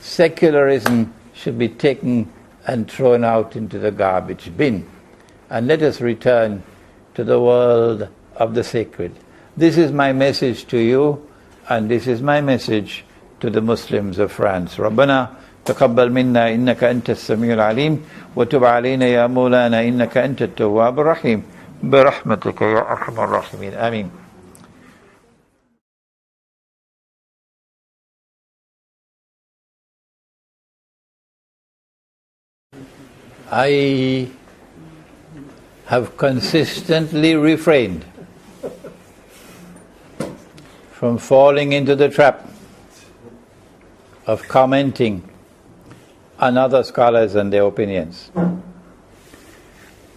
Secularism should be taken and thrown out into the garbage bin. And let us return to the world of the sacred. This is my message to you, and this is my message to the Muslims of France. ربنا تقبل منا إنك أنت السميع العليم وتب علينا يا مولانا إنك أنت التواب الرحيم برحمتك يا أرحم الراحمين آمين. I have consistently refrained from falling into the trap of commenting on other scholars and their opinions.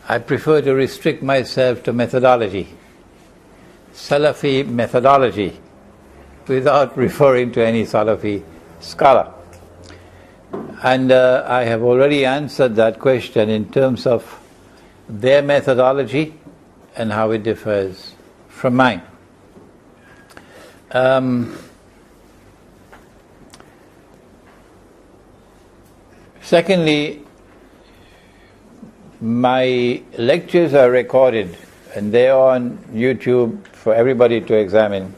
I prefer to restrict myself to methodology, Salafi methodology, without referring to any Salafi scholar. And I have already answered that question in terms of their methodology and how it differs from mine. Secondly, my lectures are recorded and they are on YouTube for everybody to examine.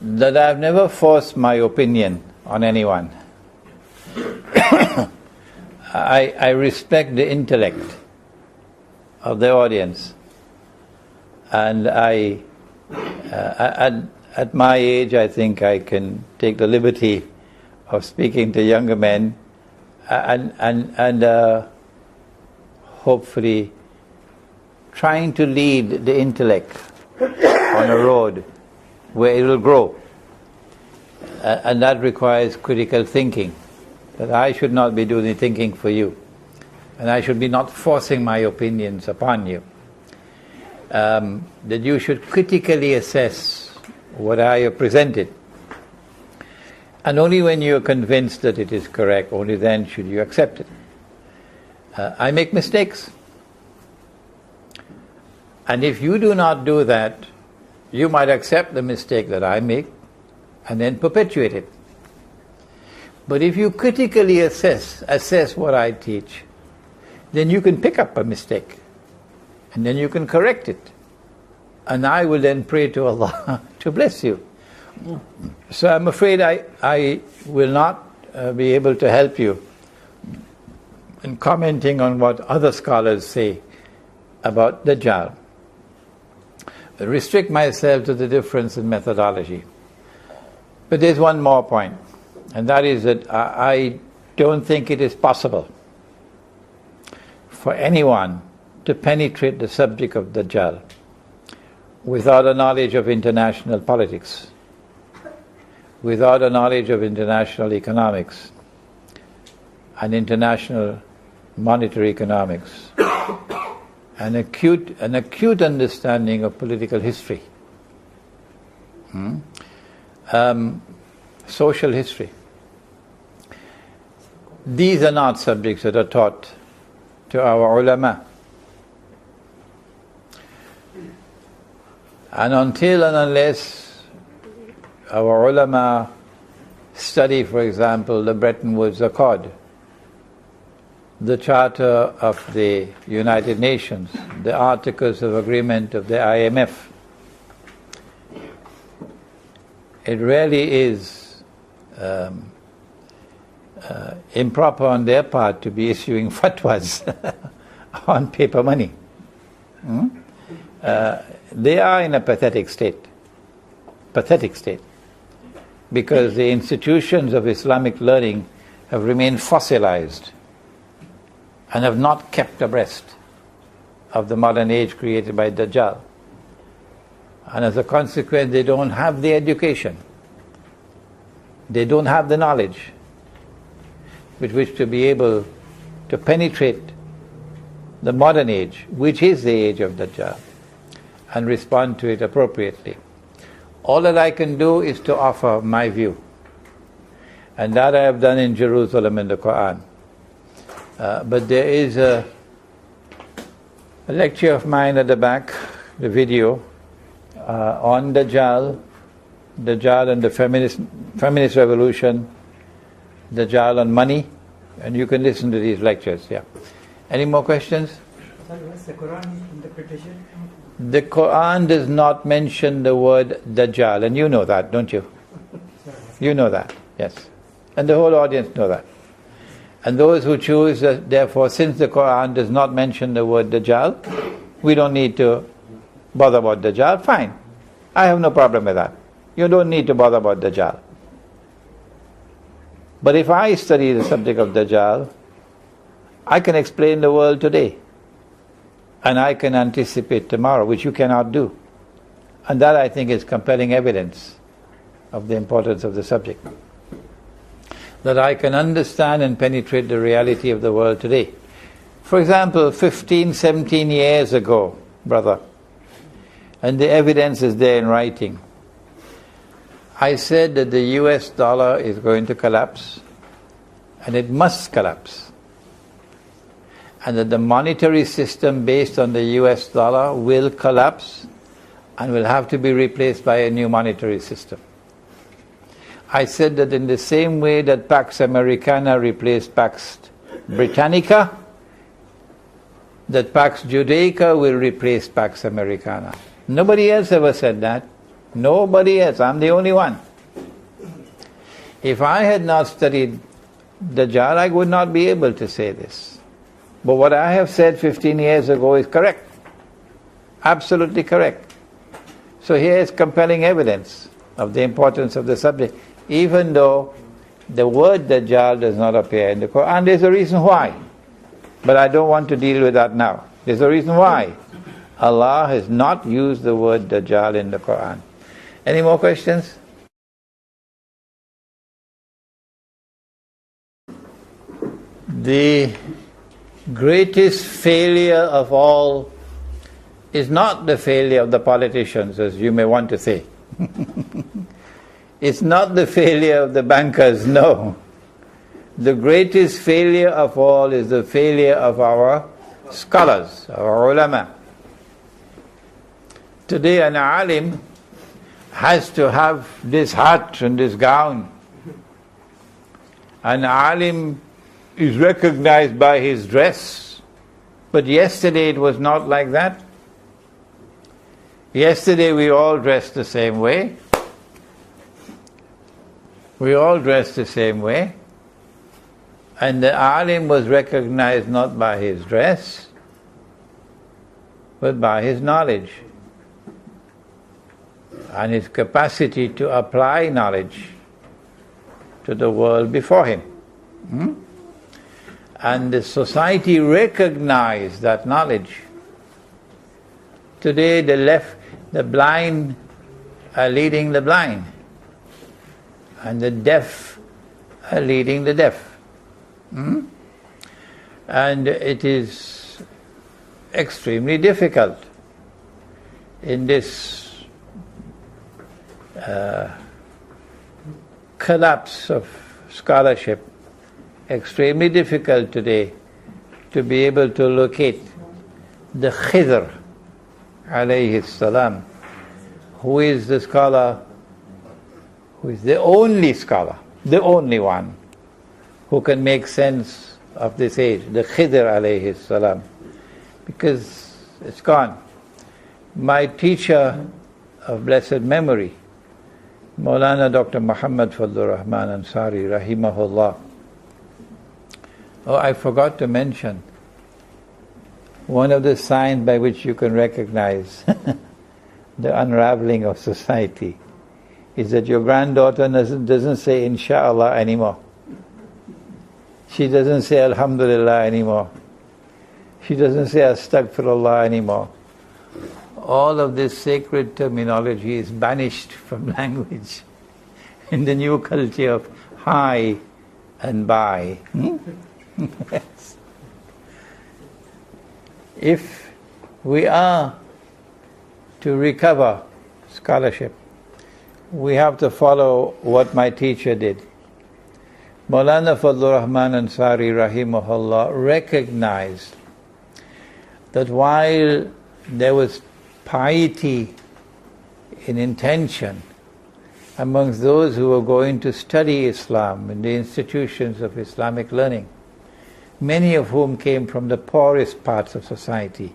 That I've never forced my opinion on anyone. I respect the intellect of the audience, and at my age I think I can take the liberty of speaking to younger men and hopefully trying to lead the intellect on a road where it will grow. And that requires critical thinking. That I should not be doing the thinking for you. And I should be not forcing my opinions upon you. That you should critically assess what I have presented. And only when you are convinced that it is correct, only then should you accept it. I make mistakes. And if you do not do that, you might accept the mistake that I make and then perpetuate it. But if you critically assess what I teach, then you can pick up a mistake and then you can correct it. And I will then pray to Allah to bless you. So I'm afraid I will not be able to help you in commenting on what other scholars say about Dajjal. Restrict myself to the difference in methodology. But there's one more point, and that is that I don't think it is possible for anyone to penetrate the subject of Dajjal without a knowledge of international politics, without a knowledge of international economics and international monetary economics, an acute understanding of political history, social history. These are not subjects that are taught to our ulama. And until and unless our ulama study, for example, the Bretton Woods Accord, the Charter of the United Nations, the Articles of Agreement of the IMF, it really is improper on their part to be issuing fatwas on paper money. They are in a pathetic state, because the institutions of Islamic learning have remained fossilized and have not kept abreast of the modern age created by Dajjal. And as a consequence, they don't have the education, they don't have the knowledge with which to be able to penetrate the modern age, which is the age of Dajjal, and respond to it appropriately. All that I can do is to offer my view, and that I have done in Jerusalem in the Qur'an. But there is a lecture of mine at the back, the video, on Dajjal and the feminist revolution, Dajjal on money, and you can listen to these lectures. Yeah. Any more questions? Sir, what's the Quran interpretation? The Quran does not mention the word Dajjal, and you know that, don't you? You know that, yes. And the whole audience know that. And those who choose, therefore, since the Quran does not mention the word Dajjal, we don't need to bother about Dajjal, fine. I have no problem with that. You don't need to bother about Dajjal. But if I study the subject of Dajjal, I can explain the world today. And I can anticipate tomorrow, which you cannot do. And that, I think, is compelling evidence of the importance of the subject. That I can understand and penetrate the reality of the world today. For example, 15, 17 years ago, brother, and the evidence is there in writing, I said that the US dollar is going to collapse, and it must collapse, and that the monetary system based on the US dollar will collapse and will have to be replaced by a new monetary system. I said that in the same way that Pax Americana replaced Pax Britannica, that Pax Judaica will replace Pax Americana. Nobody else ever said that. Nobody else. I'm the only one. If I had not studied Dajjal, I would not be able to say this. But what I have said 15 years ago is correct. Absolutely correct. So here is compelling evidence of the importance of the subject. Even though the word Dajjal does not appear in the Quran, there's a reason why. But I don't want to deal with that now. There's a reason why. Allah has not used the word Dajjal in the Quran. Any more questions? The greatest failure of all is not the failure of the politicians, as you may want to say. It's not the failure of the bankers, no. The greatest failure of all is the failure of our scholars, our ulama. Today an alim has to have this hat and this gown. An alim is recognized by his dress. But yesterday it was not like that. Yesterday we all dressed the same way. We all dressed the same way. And the alim was recognized not by his dress, but by his knowledge and his capacity to apply knowledge to the world before him. And the society recognized that knowledge. Today the blind are leading the blind, and the deaf are leading the deaf. And it is extremely difficult in this collapse of scholarship, extremely difficult today to be able to locate the Khidr alayhi salam, who is the scholar, who is the only scholar, the only one who can make sense of this age, the Khidr alayhi salam, because it's gone. My teacher of blessed memory, Maulana Dr. Muhammad Fadlur Rahman Ansari, rahimahullah. Oh, I forgot to mention, one of the signs by which you can recognize the unraveling of society is that your granddaughter doesn't say Insha'Allah anymore. She doesn't say Alhamdulillah anymore. She doesn't say Astaghfirullah anymore. All of this sacred terminology is banished from language in the new culture of hi and bye. Yes. If we are to recover scholarship, we have to follow what my teacher did. Maulana Fadlur Rahman Ansari rahimahullah recognized that while there was piety in intention amongst those who were going to study Islam in the institutions of Islamic learning, many of whom came from the poorest parts of society,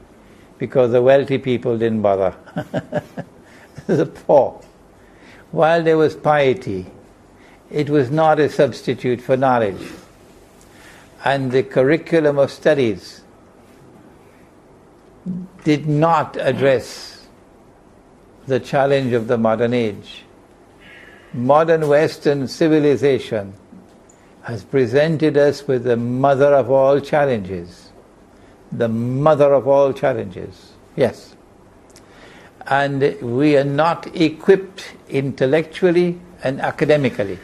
because the wealthy people didn't bother. The poor. While there was piety, it was not a substitute for knowledge. And the curriculum of studies did not address the challenge of the modern age. Modern Western civilization has presented us with the mother of all challenges. The mother of all challenges, yes. And we are not equipped intellectually and academically.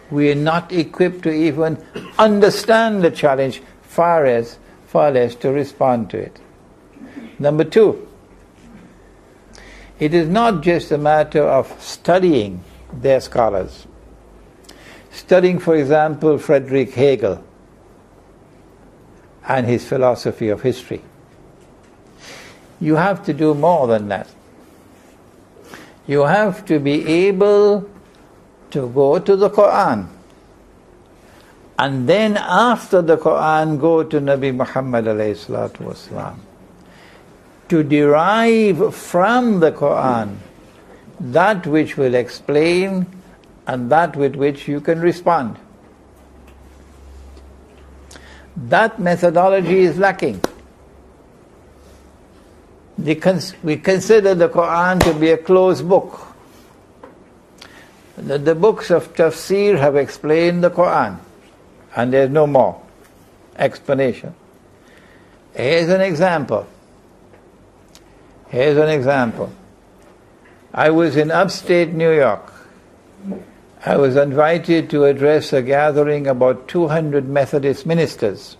We are not equipped to even understand the challenge, far less to respond to it. Number two, it is not just a matter of studying their scholars. Studying, for example, Friedrich Hegel and his philosophy of history. You have to do more than that. You have to be able to go to the Qur'an, and then after the Qur'an go to Nabi Muhammad alayhi salatu wasalam, to derive from the Qur'an that which will explain and that with which you can respond. That methodology is lacking. We consider the Qur'an to be a closed book. The books of tafsir have explained the Qur'an, and there's no more explanation. Here's an example. I was in upstate New York. I was invited to address a gathering about 200 Methodist ministers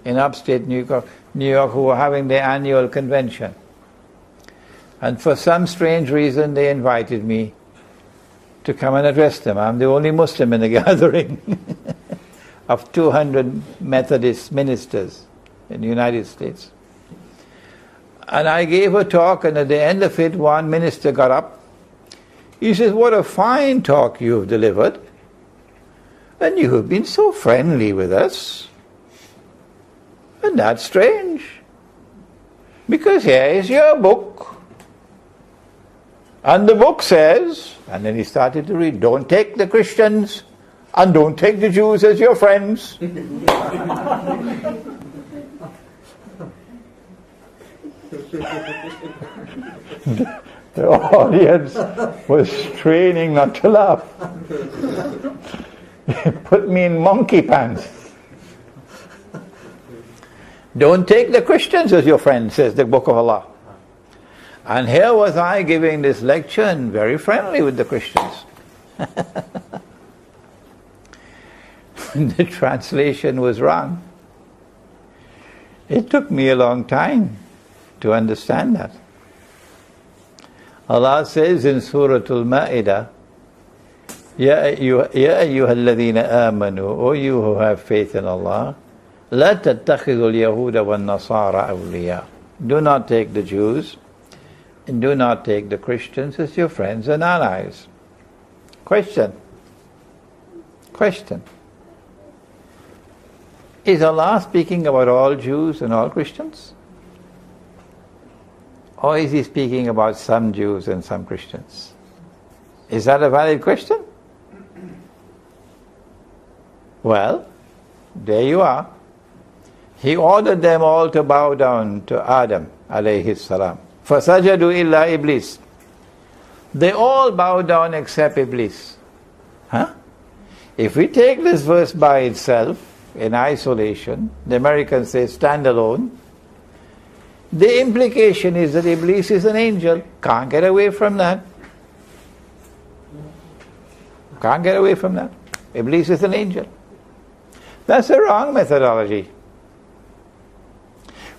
in upstate New York who were having their annual convention. And for some strange reason they invited me to come and address them. I'm the only Muslim in the gathering of 200 Methodist ministers in the United States. And I gave a talk, and at the end of it, one minister got up. He says, "What a fine talk you've delivered. And you have been so friendly with us. And that's strange. Because here is your book. And the book says," and then he started to read, "Don't take the Christians and don't take the Jews as your friends." The audience was straining not to laugh. Put me in monkey pants. Don't take the Christians as your friends, says the Book of Allah. And here was I giving this lecture and very friendly with the Christians. The translation was wrong. It took me a long time to understand that. Allah says in Surah Al-Ma'idah, Ya ayyuha alladhina amanu, O you who have faith in Allah, La tattakhidhu al-yahuda wal-nasara awliya. Do not take the Jews and do not take the Christians as your friends and allies. Question. Is Allah speaking about all Jews and all Christians? Or is He speaking about some Jews and some Christians? Is that a valid question? Well, there you are. He ordered them all to bow down to Adam alayhi salam. فَسَجَدُوا إِلَّا Iblis. They all bow down except Iblis. If we take this verse by itself, in isolation, the Americans say standalone, the implication is that Iblis is an angel. Can't get away from that. Iblis is an angel. That's a wrong methodology.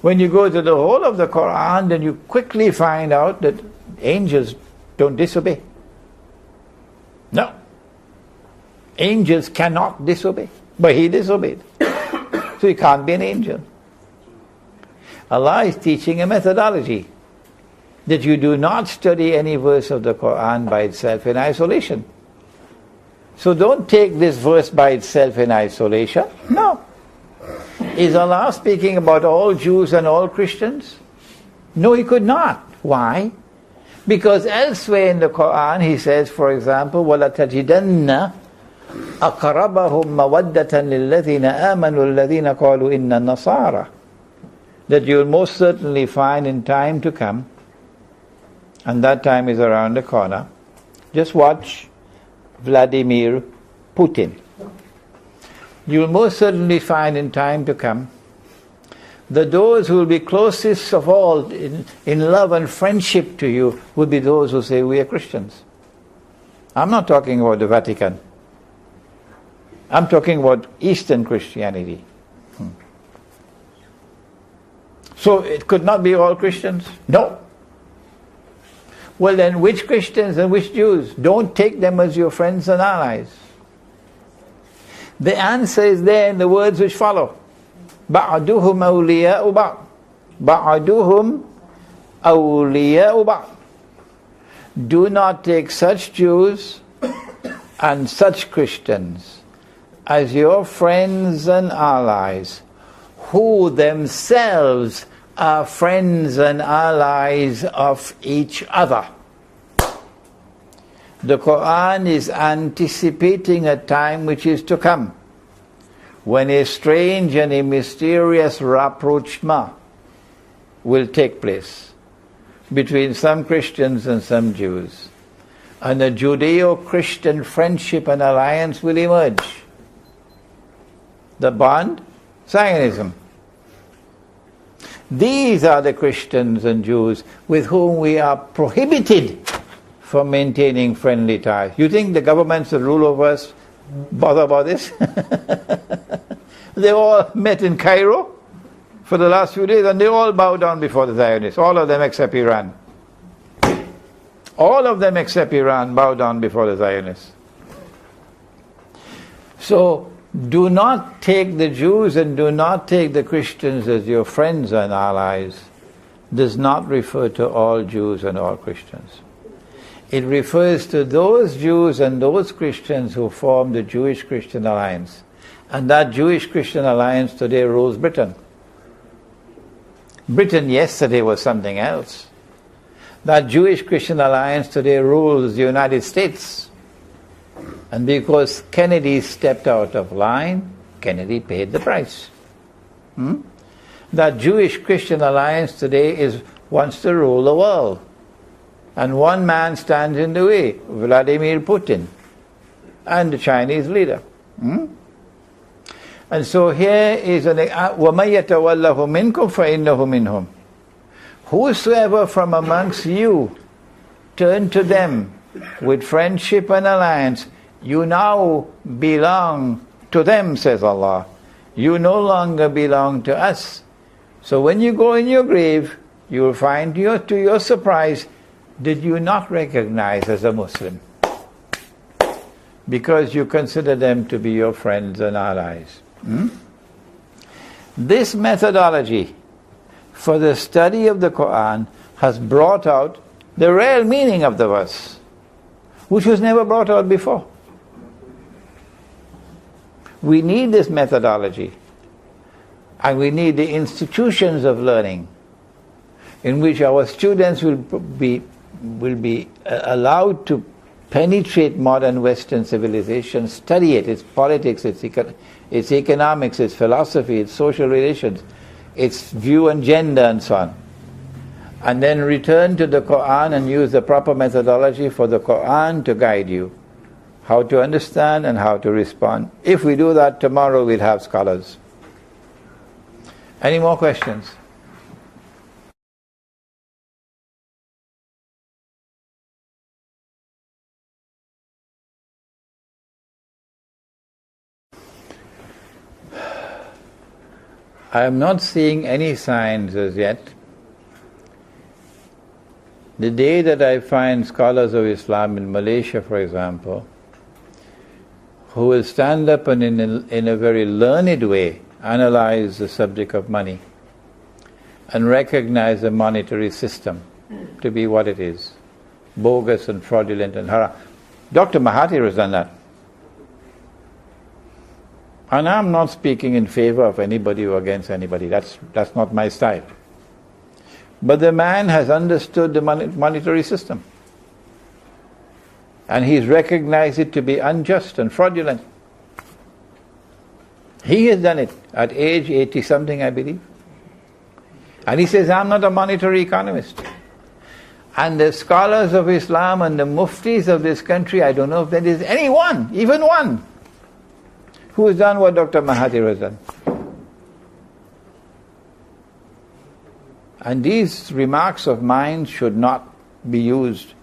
When you go to the whole of the Qur'an, then you quickly find out that angels don't disobey. No. Angels cannot disobey. But he disobeyed. So he can't be an angel. Allah is teaching a methodology that you do not study any verse of the Qur'an by itself in isolation. So don't take this verse by itself in isolation. No. Is Allah speaking about all Jews and all Christians? No, He could not. Why? Because elsewhere in the Qur'an He says, for example, وَلَتَجِدَنَّ أَقْرَبَهُمْ مَوَدَّةً لِلَّذِينَ آمَنُوا الَّذِينَ قَالُوا إِنَّ النَّصَارَى. That you will most certainly find in time to come, and that time is around the corner. Just watch Vladimir Putin. You will most certainly find in time to come that those who will be closest of all in love and friendship to you will be those who say we are Christians. I'm not talking about the Vatican. I'm talking about Eastern Christianity. So it could not be all Christians? No. Well then, which Christians and which Jews? Don't take them as your friends and allies. The answer is there in the words which follow. بَعْدُهُمْ أَوْلِيَاءُ بَعْضٍ بَعْدُهُمْ أَوْلِيَاءُ بَعْضٍ. Do not take such Jews and such Christians as your friends and allies, who themselves are friends and allies of each other. The Qur'an is anticipating a time which is to come, when a strange and a mysterious rapprochement will take place between some Christians and some Jews, and a Judeo-Christian friendship and alliance will emerge. The bond, Zionism. These are the Christians and Jews with whom we are prohibited from maintaining friendly ties. You think the governments that rule over us bother about this? They all met in Cairo for the last few days and they all bow down before the Zionists. All of them except Iran. All of them except Iran bow down before the Zionists. So, do not take the Jews and do not take the Christians as your friends and allies. Does not refer to all Jews and all Christians. It refers to those Jews and those Christians who form the Jewish-Christian alliance. And that Jewish-Christian alliance today rules Britain. Britain yesterday was something else. That Jewish-Christian alliance today rules the United States. And because Kennedy stepped out of line, Kennedy paid the price. That Jewish-Christian alliance today wants to rule the world. And one man stands in the way, Vladimir Putin, and the Chinese leader. And so here is وَمَن يَتَوَلَّهُ مِنْكُمْ فَإِنَّهُ مِنْهُمْ. Whosoever from amongst you turn to them with friendship and alliance, you now belong to them, says Allah. You no longer belong to us. So when you go in your grave, you will find to your surprise, did you not recognize as a Muslim? Because you consider them to be your friends and allies. This methodology for the study of the Qur'an has brought out the real meaning of the verse, which was never brought out before. We need this methodology, and we need the institutions of learning in which our students will be allowed to penetrate modern Western civilization, study it, its politics, its economics, its philosophy, its social relations, its view on gender and so on. And then return to the Qur'an and use the proper methodology for the Qur'an to guide you. How to understand and how to respond. If we do that, tomorrow we'll have scholars. Any more questions? I am not seeing any signs as yet. The day that I find scholars of Islam in Malaysia, for example, who will stand up and in a very learned way analyze the subject of money and recognize the monetary system to be what it is, bogus and fraudulent and haram. Dr. Mahathir has done that. And I'm not speaking in favor of anybody or against anybody. That's not my style. But the man has understood the monetary system. And he's recognized it to be unjust and fraudulent. He has done it at age 80-something, I believe. And he says, I'm not a monetary economist. And the scholars of Islam and the muftis of this country, I don't know if there is anyone, even one, who has done what Dr. Mahathir has done. And these remarks of mine should not be used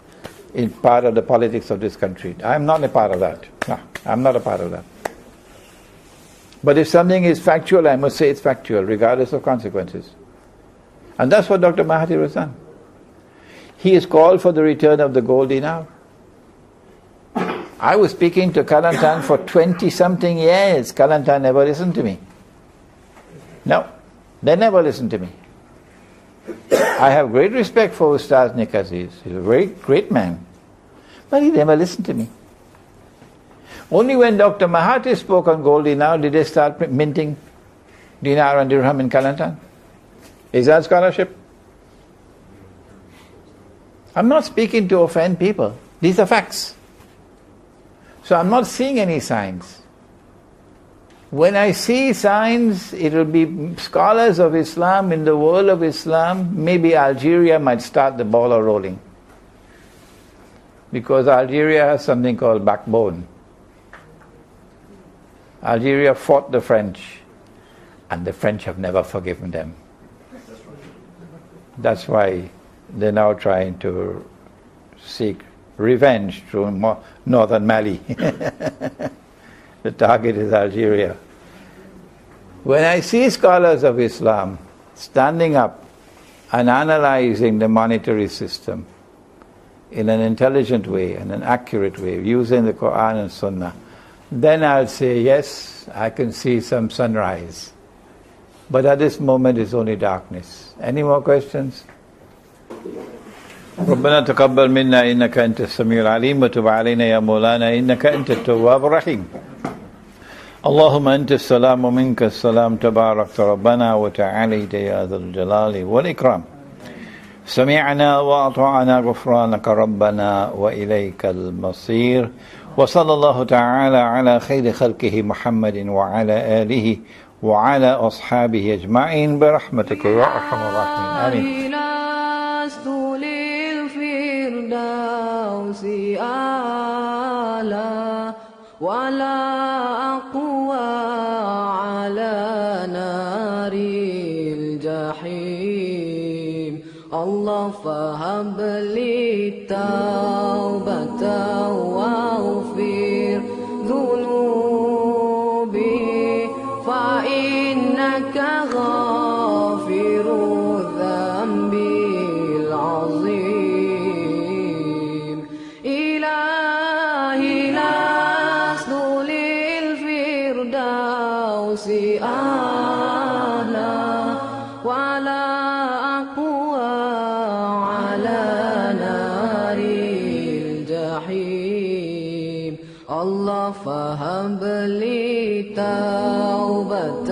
in part of the politics of this country. I'm not a part of that. No, I'm not a part of that. But if something is factual, I must say it's factual, regardless of consequences. And that's what Dr. Mahathir has done. He is called for the return of the gold dinar. I was speaking to Kelantan for 20-something years. Kelantan never listened to me. No, they never listened to me. I have great respect for Ustaz Nik Aziz. He's a very great man. But he never listened to me. Only when Dr. Mahathir spoke on gold dinar did they start minting dinar and dirham in Kelantan. Is that scholarship? I'm not speaking to offend people. These are facts. So I'm not seeing any signs. When I see signs, it will be scholars of Islam in the world of Islam. Maybe Algeria might start the ball rolling. Because Algeria has something called backbone. Algeria fought the French, and the French have never forgiven them. That's why they're now trying to seek revenge through northern Mali. The target is Algeria. When I see scholars of Islam standing up and analyzing the monetary system in an intelligent way and an accurate way, using the Qur'an and Sunnah, then I'll say, yes, I can see some sunrise. But at this moment it's only darkness. Any more questions? ربنا تقبل منا إنك أنت السميع العليم وتب علينا يا مولانا إنك أنت التواب الرحيم اللهم أنت السلام ومنك السلام تبارك ربنا وتعاليت يا ذا الجلال والإكرام سمعنا وأطعنا غفرانك ربنا وإليك المصير وصلى الله تعالى على خير خلقه محمد وعلى آله وعلى أصحابه أجمعين برحمتك يا أرحم الراحمين آمين ولا أقوى على نار الجحيم الله فهب لي التوبة واغفر ذنوبي فإنك غافر الذنب العظيم إلهي لست للفردوس أهلا ولا أقوى على نار الجحيم الله فهب لي توبة